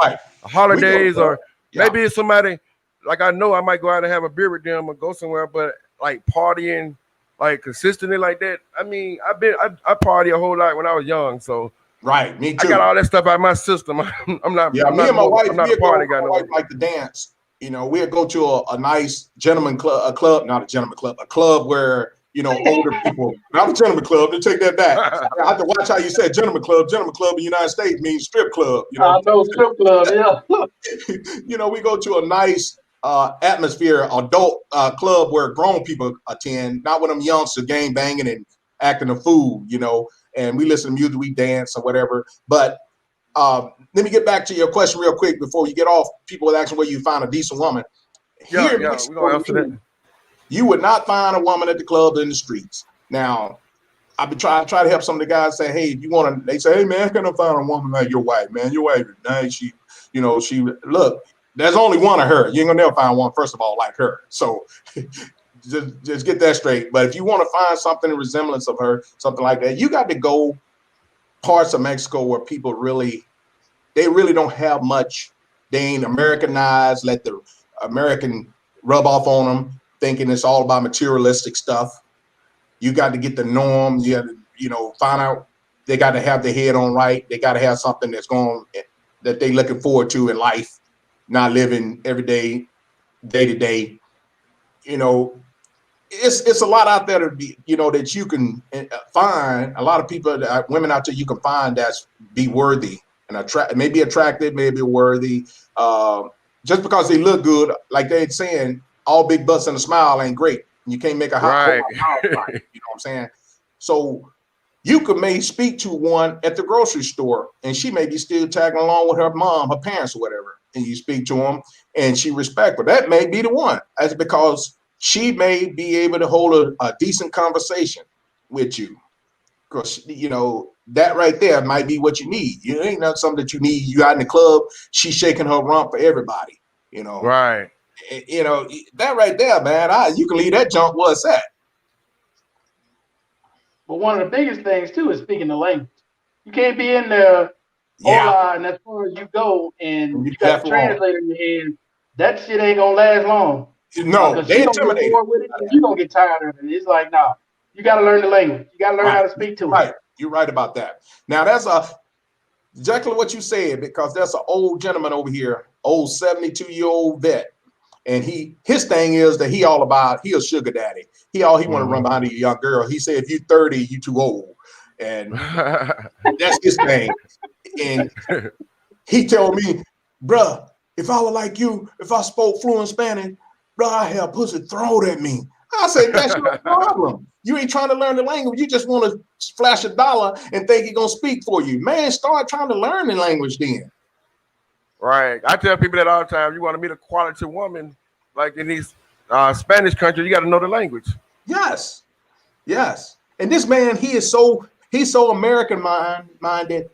holidays, or maybe it's somebody like I know I might go out and have a beer with them or go somewhere, but like partying like consistently like that. I mean, I party a whole lot when I was young, so right. Me too. I got all that stuff out of my system. I'm not. Yeah, I'm me not and my wife. I'm not a party guy. My wife like to dance. You know, we'll go to a nice gentleman club, not a gentleman club, a club where, you know, older people. Not a gentleman club. Let's take that back. I have to watch how you said gentleman club. Gentleman club in the United States means strip club. You know, I know strip club. Yeah. You know, we go to a nice atmosphere, adult club where grown people attend, not with them youngsters gang banging and acting a fool. You know, and we listen to music, we dance or whatever. But let me get back to your question real quick before you get off. People asking where you find a decent woman. Here in Mexico, we're gonna answer that. you would not find a woman at the club in the streets. Now, I be try to help some of the guys say, hey, if you want to, they say, hey man, I can't find a woman like your wife, man. Your wife is nice. She look, there's only one of her. You ain't gonna never find one, first of all, like her. So just get that straight. But if you want to find something in resemblance of her, something like that, you got to go parts of Mexico where people really don't have much. They ain't Americanized, let the American rub off on them, thinking it's all about materialistic stuff. You got to get the norm. You got to, find out they got to have their head on right. They got to have something that they looking forward to in life, not living every day to day. It's a lot out there to be, that you can find. A lot of people, women out there, you can find that's be worthy and maybe attractive, maybe worthy. Just because they look good, like they're saying, all big butts and a smile ain't great. You can't make a hot Right. house right. You know what I'm saying? So you may speak to one at the grocery store, and she may be still tagging along with her mom, her parents, or whatever. And you speak to them, and she respectful. That may be the one. That's because she may be able to hold a decent conversation with you. Because that right there might be what you need. You ain't not something that you need. You out in the club, she's shaking her rump for everybody. Right. That right there, man. You can leave that junk where it's at. But one of the biggest things too is speaking the language. You can't be in there, hola, and as far as you go, and you got the translator in your hand. That shit ain't gonna last long. No, because they she's gonna get bored with it, and you're gonna get tired of it. It's like, no, you got to learn the language. You got to learn how to speak to it. Right, you're right about that. Now that's exactly what you said, because that's an old gentleman over here, old 72-year-old vet. And his thing is that he a sugar daddy. He want to run behind a young girl. He said, if you're 30, you too old. And that's his thing. And he told me, bruh, if I were like you, if I spoke fluent Spanish, bruh, I have pussy thrown at me. I said, that's your problem. You ain't trying to learn the language. You just want to flash $1 and think he's going to speak for you. Man, start trying to learn the language then. Right. I tell people that all the time. You want to meet a quality woman, like in these Spanish countries, you got to know the language. Yes. And this man, he's so American minded.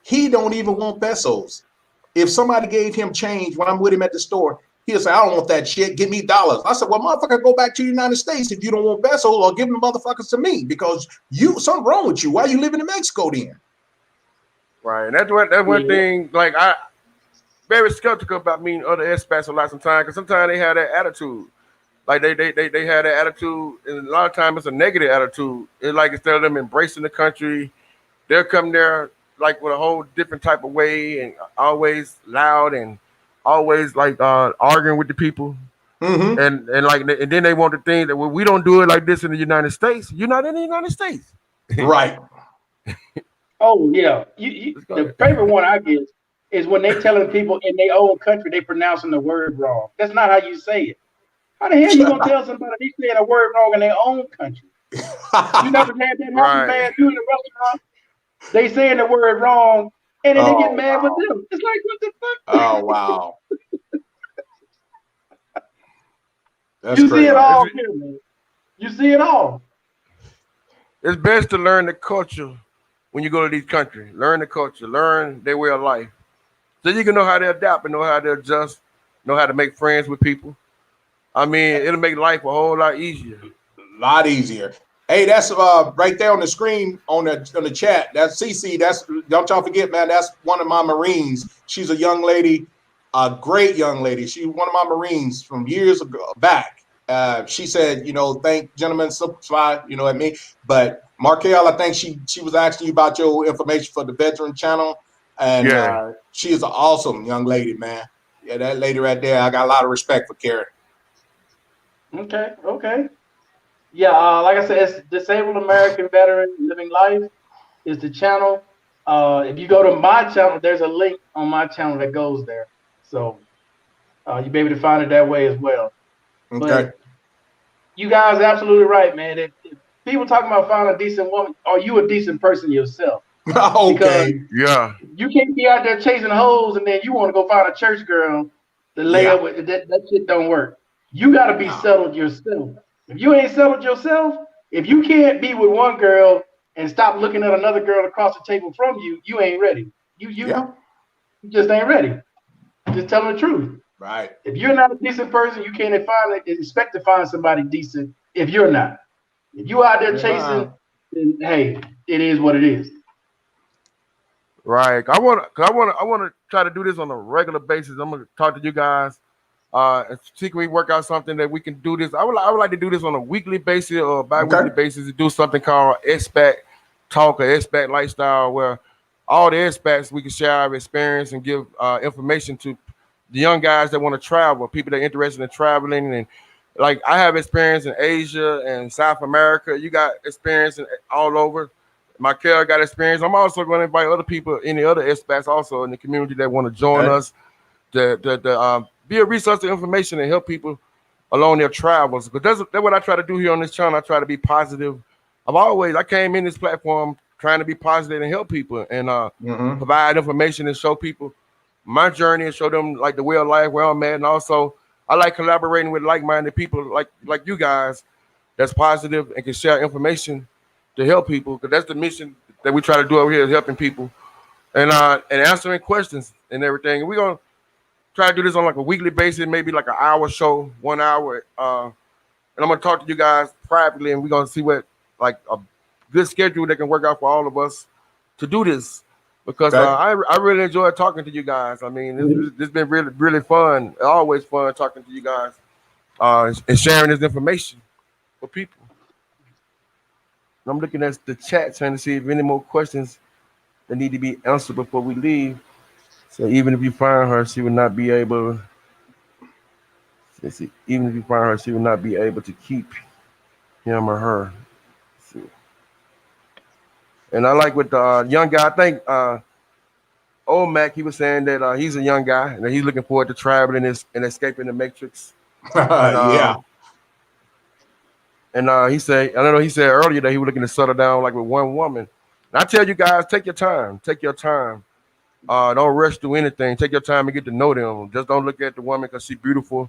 He don't even want pesos. If somebody gave him change when I'm with him at the store, he'll say, I don't want that shit. Give me dollars. I said, well, motherfucker, go back to the United States if you don't want pesos, or give them motherfuckers to me, because something wrong with you. Why are you living in Mexico then? Right. And that's one thing, like, I very skeptical about meeting other expats a lot sometimes, because sometimes they have that attitude. Like they have that attitude, and a lot of times it's a negative attitude. It's like, instead of them embracing the country, they'll come there like with a whole different type of way, and always loud, and always like arguing with the people. Mm-hmm. And then they want to think that, well, we don't do it like this in the United States. You're not in the United States. Right. Oh yeah. The favorite one I get is when they telling people in their own country they pronouncing the word wrong. That's not how you say it. How the hell you gonna tell somebody they saying a word wrong in their own country? You never had that happen, man. You in a restaurant, they saying the word wrong, and then they get mad with them. It's like, what the fuck? Oh wow. That's you crazy. See it all here, man. You see it all. It's best to learn the culture when you go to these countries. Learn the culture, learn their way of life, so you can know how to adapt and know how to adjust, know how to make friends with people. I mean, it'll make life a whole lot easier. A lot easier. Hey, that's right there on the screen on the chat. That's CC. That's, don't y'all forget, man. That's one of my Marines. She's a young lady, a great young lady. She's one of my Marines from years ago back. She said, thank gentlemen, simplify, at me. But Markel, I think she was asking you about your information for the veteran channel, and she is an awesome young lady, man. Yeah, that lady right there. I got a lot of respect for Karen. Okay. Yeah, like I said, it's Disabled American Veteran Living Life is the channel. If you go to my channel, there's a link on my channel that goes there. So you'll be able to find it that way as well. Okay. But you guys are absolutely right, man. If people talking about finding a decent woman, are you a decent person yourself? Okay. Yeah. You can't be out there chasing hoes and then you want to go find a church girl to lay up with. That shit don't work. You got to be settled yourself. If you ain't settled yourself, if you can't be with one girl and stop looking at another girl across the table from you, you ain't ready. You just ain't ready. Just tell them the truth. Right. If you're not a decent person, you can't expect to find somebody decent if you're not. If you out there chasing, then hey, it is what it is. Right. I want to try to do this on a regular basis. I'm gonna talk to you guys. And see can we work out something that we can do this. I would like to do this on a weekly basis or bi-weekly basis to do something called expat talk or expat lifestyle, where all the expats we can share our experience and give information to the young guys that want to travel, people that are interested in traveling. And like I have experience in Asia and South America. You got experience all over. Michael got experience. I'm also going to invite other people, any other expats also in the community that want to join us to be a resource of information and help people along their travels. Because that's what I try to do here on this channel. I try to be positive. I came in this platform trying to be positive and help people and provide information and show people my journey and show them like the way of life where I'm at. And also I like collaborating with like-minded people like you guys that's positive and can share information to help people, because that's the mission that we try to do over here, is helping people and answering questions and everything. And we're gonna try to do this on like a weekly basis, maybe like an hour show, 1 hour. And I'm gonna talk to you guys privately, and we're gonna see what like a good schedule that can work out for all of us to do this. Because I really enjoy talking to you guys. I mean, this been really, really fun. Always fun talking to you guys and sharing this information for people. I'm looking at the chat trying to see if any more questions that need to be answered before we leave. So even if you find her, she will not be able. Even if you find her, she will not be able to keep him or her. Let's see. And I like with the young guy. I think old Mac, he was saying that he's a young guy and that he's looking forward to traveling and escaping the matrix. And, And he said, I don't know, he said earlier that he was looking to settle down like with one woman. And I tell you guys, take your time. Take your time. Don't rush through anything. Take your time and get to know them. Just don't look at the woman because she's beautiful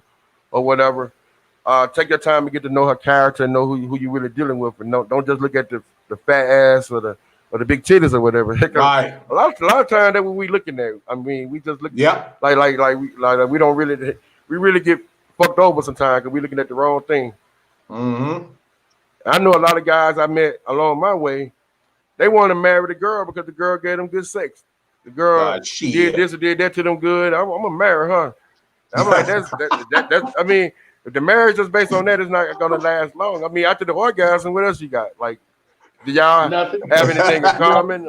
or whatever. Take your time and get to know her character and know who you're really dealing with. And don't just look at the fat ass or the big titties or whatever. Right. A lot of times that's what we looking at. I mean, we just look like we don't really get fucked over sometimes because we looking at the wrong thing. Mm-hmm. I know a lot of guys I met along my way, they want to marry the girl because the girl gave them good sex. The girl did this or did that to them good. I'm gonna marry her. I'm like, that's I mean, if the marriage is based on that, it's not gonna last long. I mean, after the orgasm, what else you got? Like, do y'all have anything in common?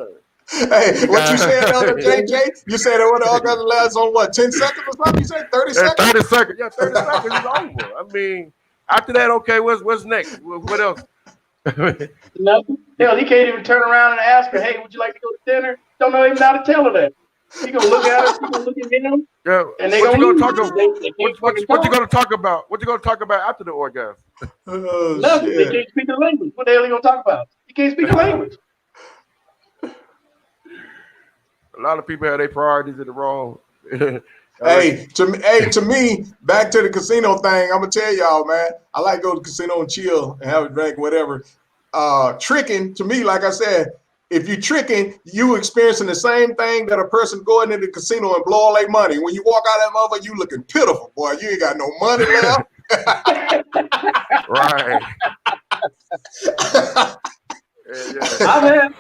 Hey, what you said the other day, JJ? You said that what the orgasm lasts on what, 10 seconds or something? You said 30 seconds? 30 seconds. Yeah, 30 seconds is over. I mean, after that, okay, what's next? What else? Nothing. Hell, he can't even turn around and ask her, hey, would you like to go to dinner? Don't know even how to tell her that. He gonna look at her, she gonna look at him. Yeah. And they gonna talk about what you gonna talk about? What you gonna talk about after the orgasm? Nothing. Shit. They can't speak the language. What the hell are you gonna talk about? You can't speak the language. A lot of people have their priorities in the wrong. To me, back to the casino thing, I'm gonna tell y'all, man, I like to go to the casino and chill and have a drink, whatever. Tricking, to me, like I said, if you tricking, you experiencing the same thing that a person going into the casino and blow all their money. When you walk out of that motherfucker, you looking pitiful, boy. You ain't got no money left. Right. I've had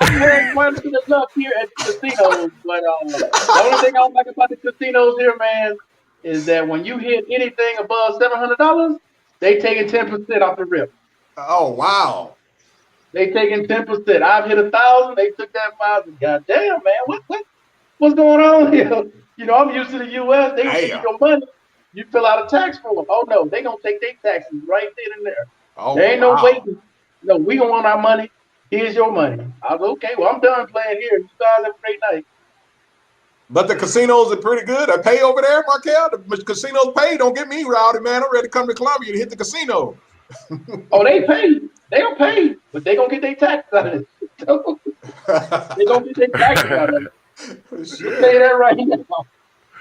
quite a bit of luck here at the casinos, but the only thing I don't like about the casinos here, man, is that when you hit anything above $700, they taking 10% off the rip. Oh wow! They taking 10%. I've hit 1,000. They took that 1,000. God damn, man, what's going on here? You know, I'm used to the U.S. They give you your money. You fill out a tax form. Oh no, they gonna take their taxes right then and there. Oh, there ain't no waiting. No, we gonna want our money. Here's your money. I was okay. Well, I'm done playing here. You guys have a great night. But the casinos are pretty good. They pay over there, Markel. The casinos pay. Don't get me rowdy, man. I'm ready to come to Columbia to hit the casino. Oh, they pay. They don't pay, but they gonna get their taxes out of it. They gonna get their taxes out of it. I'll say that right now.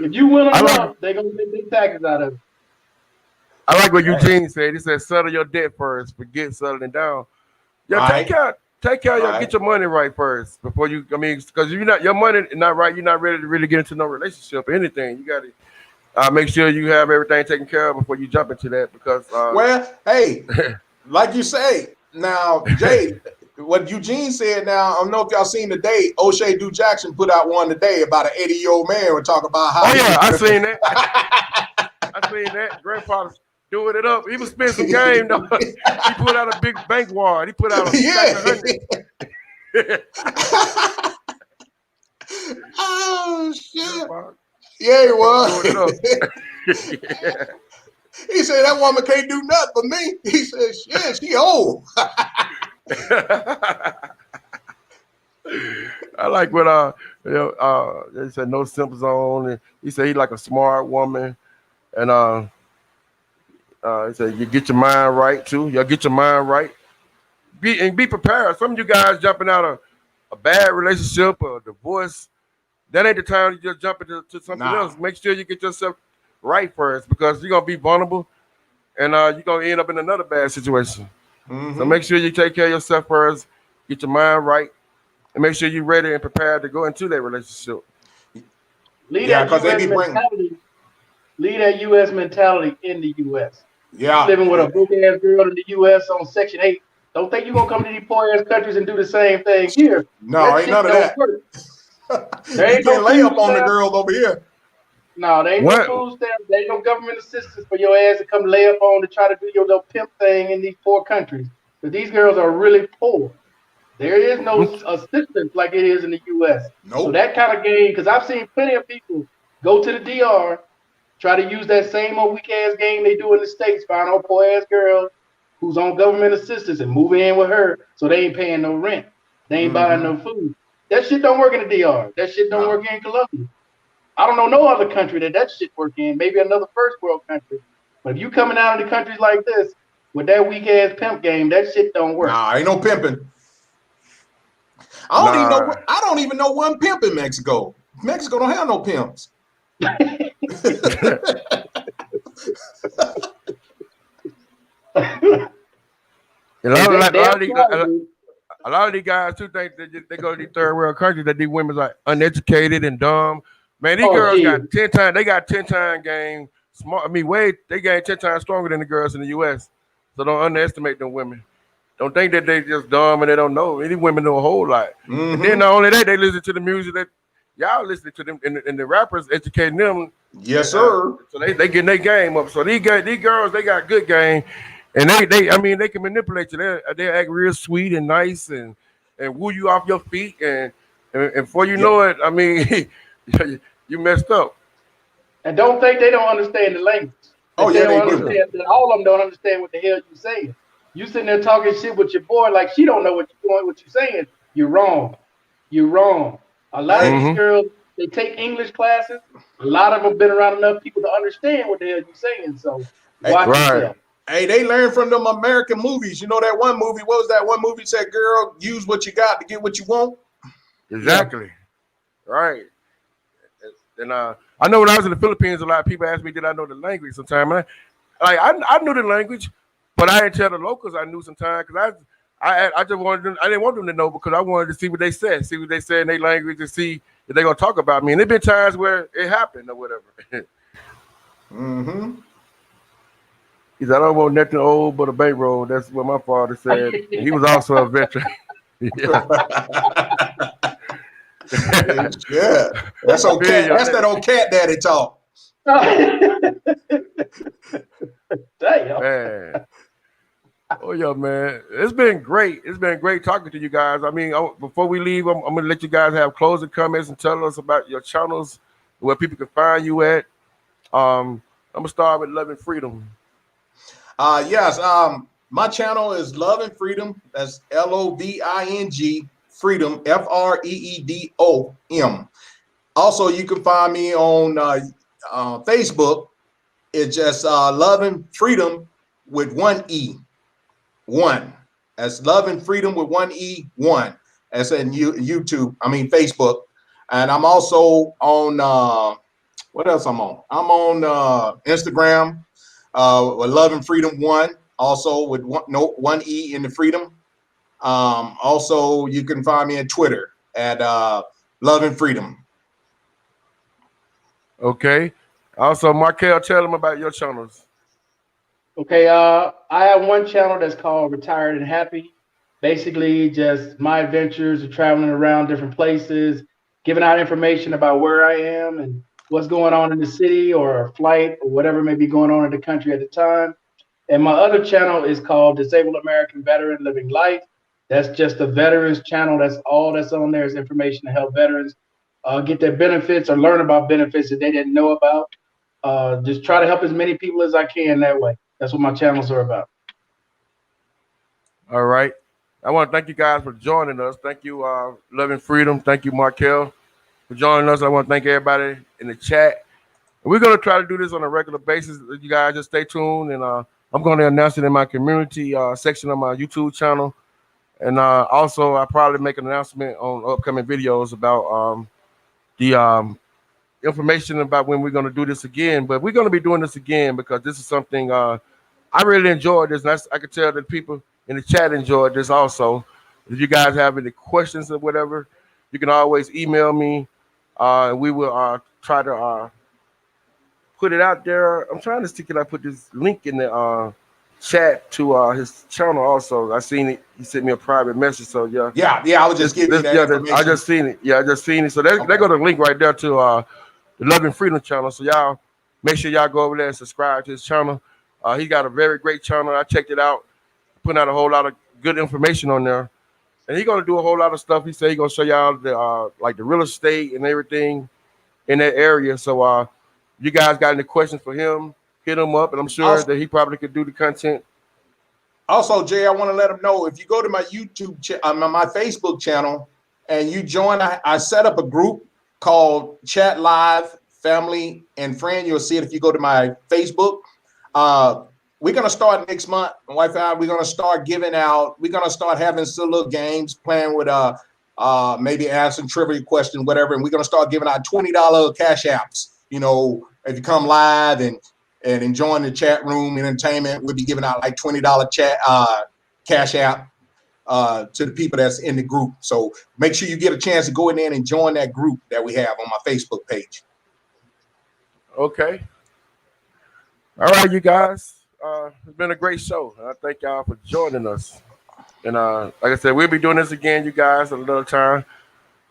If you win enough, they gonna get their taxes out of it. I like what Eugene said. He said, settle your debt first. Forget settling down. Yeah, take care of your, Right. get your money right first before you. I mean, because you're not your money not right, you're not ready to really get into no relationship or anything. You got to make sure you have everything taken care of before you jump into that. Because Well, hey, like you say, now, Jay, what Eugene said now, I don't know if y'all seen today, O'Shea Du Jackson put out one today about an 80-year-old man and talk about how oh he yeah, was I tripping. seen that. I seen that. Grandpa doing it up. He was spending some game though. He put out a big bank wad. He put out a stack of hundreds. Yeah. Oh, shit. Grandpa, Yeah, he Grandpa doing it was. up. Yeah. He said, that woman can't do nothing for me. He said, shit, she old. I like what they said no simp zone, and he said he like a smart woman, and he said you get your mind right too. You get your mind right. Be prepared. Some of you guys jumping out of a bad relationship or a divorce. That ain't the time to just jump into something Nah. else. Make sure you get yourself right first because you're gonna be vulnerable and you're gonna end up in another bad situation. So Mm-hmm. make sure you take care of yourself first, get your mind right, and make sure you're ready and prepared to go into that relationship. Leave Yeah, that because they U.S. be bringing, mentality. Leave that U.S. mentality in the U.S. You yeah. living with a broke ass girl in the U.S. on Section 8. Don't think you're gonna come to these poor ass countries and do the same thing here. No, That ain't shit none of don't that. work. There You ain't no can't lay food up on the stamps. girls over here. No, there ain't no What? food stamps. There ain't no government assistance for your ass to come lay up on to try to do your little pimp thing in these poor countries. But these girls are really poor. There is no assistance like it is in the U.S. So Nope. that kind of game, because I've seen plenty of people go to the DR, try to use that same old weak ass game they do in the States, find old poor ass girl who's on government assistance and move in with her so they ain't paying no rent. They ain't buying Mm-hmm. no food. That shit don't work in the DR. That shit don't No. work in Colombia. I don't know no other country that shit work in. Maybe another first world country. But if you coming out of the countries like this with that weak ass pimp game, that shit don't work. Nah, ain't no pimping. I don't even know. Nah. I don't even know one pimp in Mexico. Mexico don't have no pimps. A Hey, lot of they like, damn try. a lot of these guys too think that they go to these third world countries that these women's like uneducated and dumb. Man, these Oh, girls shit. got 10 times. They got 10 time game. Smart. I mean, way they game 10 times stronger than the girls in the U.S. So don't underestimate them women. Don't think that they just dumb and they don't know. Any women know a whole lot. And then Mm-hmm. not only that, they listen to the music that y'all listening to them, and the rappers educating them. Yes, sir. So they getting their game up. So these girls, they got good game, and they I mean they can manipulate you. They act real sweet and nice and woo you off your feet, and before you Yep. know it, I mean you messed up. And don't think they don't understand the language. Oh That they yeah, don't they Oh do. yeah. understand that all of them don't understand what the hell you saying. You sitting there talking shit with your boy like she don't know what you're doing, what you're saying. You're wrong. You're wrong. A lot of Hey, these Mm-hmm. girls, they take English classes. A lot of them been around enough people to understand what the hell you're saying. So hey, watch Right. yourself. hey, they learn from them American movies. You know that one movie? What was that one movie said, girl, use what you got to get what you want? Yeah. Exactly. Right. And I know when I was in the Philippines, a lot of people ask me, did I know the language? Sometimes, I knew the language, but I didn't tell the locals I knew sometimes because I just wanted them. I didn't want them to know because I wanted to see what they said in their language, and see if they're gonna talk about me. And there've been times where it happened or whatever. Mm-hmm. He said, I don't want nothing old but a bankroll. That's what my father said. And he was also a veteran. Yeah. Yeah. That's I old feel cat. you. That's that old cat daddy talk. Damn. Man. Oh yeah, man. It's been great. It's been great talking to you guys. I mean, before we leave, I'm gonna let you guys have closing comments and tell us about your channels, where people can find you at. I'm gonna start with Love and Freedom. Yes. My channel is Love and Freedom. That's LOVING Freedom, FREEDOM. Also, you can find me on Facebook. It's just Love and Freedom with one E, one. That's Love and Freedom with one E, one. That's in YouTube. I mean Facebook, and I'm also on what else I'm on? I'm on Instagram with Love and Freedom one, also with one E in the Freedom. Also, you can find me on Twitter at Love and Freedom. Okay. Also, Markel, tell them about your channels. Okay, I have one channel that's called Retired and Happy. Basically, just my adventures of traveling around different places, giving out information about where I am and what's going on in the city or a flight or whatever may be going on in the country at the time. And my other channel is called Disabled American Veteran Living Life. That's just a veterans channel. That's all that's on there is information to help veterans get their benefits or learn about benefits that they didn't know about. Just try to help as many people as I can that way. That's what my channels are about. All right. I want to thank you guys for joining us. Thank you, Love and Freedom. Thank you, Markel, for joining us. I want to thank everybody in the chat. And we're going to try to do this on a regular basis. You guys just stay tuned. And I'm going to announce it in my community section of my YouTube channel. And also, I'll probably make an announcement on upcoming videos about the information about when we're going to do this again. But we're going to be doing this again because this is something I really enjoyed this. And I could tell that people in the chat enjoyed this also. If you guys have any questions or whatever, you can always email me. And we will try to put it out there. I'm trying to see can I put this link in the chat to his channel also. I seen it. He sent me a private message. So yeah. Yeah. I was just giving you that information. I just seen it. Yeah, I just seen it. So they got the link right there to the Love and Freedom channel. So y'all make sure y'all go over there and subscribe to his channel. He got a very great channel. I checked it out. Putting out a whole lot of good information on there. And he's gonna do a whole lot of stuff. He said he's gonna show y'all the like the real estate and everything in that area. So you guys got any questions for him, hit him up, and I'm sure that he probably could do the content. Also, Jay, I want to let them know if you go to my my Facebook channel, and you join, I set up a group called Chat Live Family and Friend. You'll see it if you go to my Facebook. We're gonna start next month. My wife and I, we're gonna start giving out. We're gonna start having some little games, playing with maybe asking trivia questions, whatever. And we're gonna start giving out $20 cash apps. You know, if you come live and enjoying the chat room entertainment, we'll be giving out like $20 cash app to the people that's in the group. So make sure you get a chance to go in there and join that group that we have on my Facebook page. Okay. All right, you guys. It's been a great show. I thank y'all for joining us. And like I said, we'll be doing this again, you guys, another time.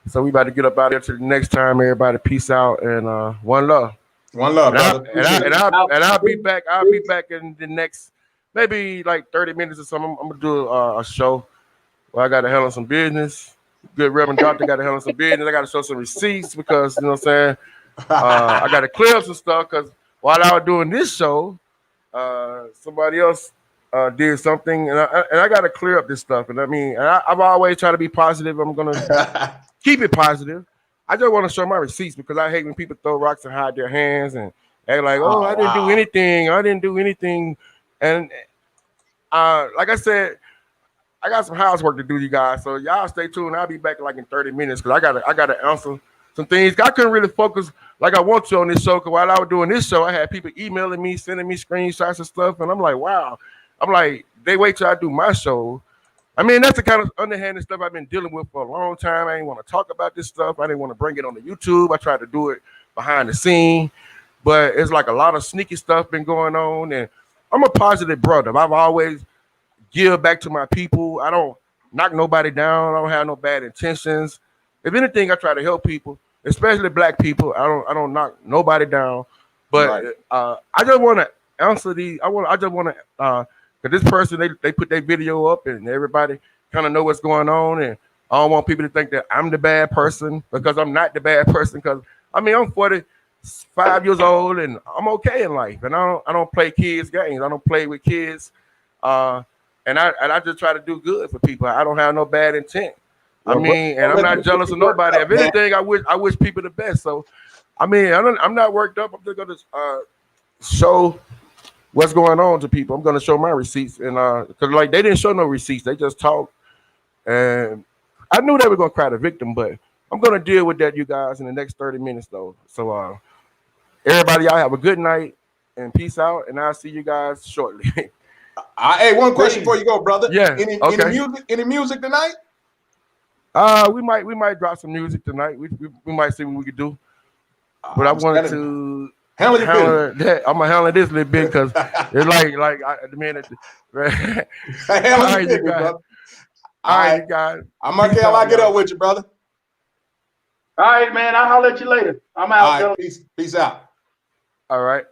So we about to get up out here to the next time. Everybody, peace out and one love. One love, brother. I'll be back. I'll be back in the next maybe like 30 minutes or something. I'm gonna do a show where I got to handle some business. Good Reverend Doctor got to handle some business. I got to show some receipts because you know what I'm saying. I got to clear up some stuff because while I was doing this show, somebody else did something, and I got to clear up this stuff. And I mean, I've always tried to be positive. I'm gonna keep it positive. I just want to show my receipts because I hate when people throw rocks and hide their hands and act like, oh, I didn't do anything. I didn't do anything. And like I said, I got some housework to do, you guys. So y'all stay tuned. I'll be back like in 30 minutes because I gotta answer some things. I couldn't really focus like I want to on this show because while I was doing this show, I had people emailing me, sending me screenshots and stuff. And I'm like, wow. I'm like, they wait till I do my show. I mean, that's the kind of underhanded stuff I've been dealing with for a long time. I didn't want to talk about this stuff. I didn't want to bring it on the YouTube. I tried to do it behind the scene. But it's like a lot of sneaky stuff been going on. And I'm a positive brother. I've always give back to my people. I don't knock nobody down. I don't have no bad intentions. If anything, I try to help people, especially black people. I don't knock nobody down. But I just want to answer these. I just want to because this person they put their video up and everybody kind of know what's going on, and I don't want people to think that I'm the bad person because I'm not the bad person. Because I mean I'm 45 years old and I'm okay in life, and I don't play kids games. I don't play with kids. And I just try to do good for people. I don't have no bad intent. I mean, and I'm not jealous of nobody. If anything, I wish people the best. So, I mean, I'm not worked up. I'm just gonna show what's going on to people. I'm gonna show my receipts, and because like they didn't show no receipts, they just talked, and I knew they were gonna cry the victim, but I'm gonna deal with that, you guys, in the next 30 minutes though. So, everybody, y'all have a good night and peace out, and I'll see you guys shortly. Hey, one question before you go, brother. Yeah. Any music tonight? We might drop some music tonight. We might see what we could do. But I wanted to handle that. I'm gonna handle this a little bit because it's like the minute. All right, you guys. All right, you guys. I'm Markel. I'll get up with you, brother. All right, man. I'll holler at you later. I'm out. All right, peace out. All right.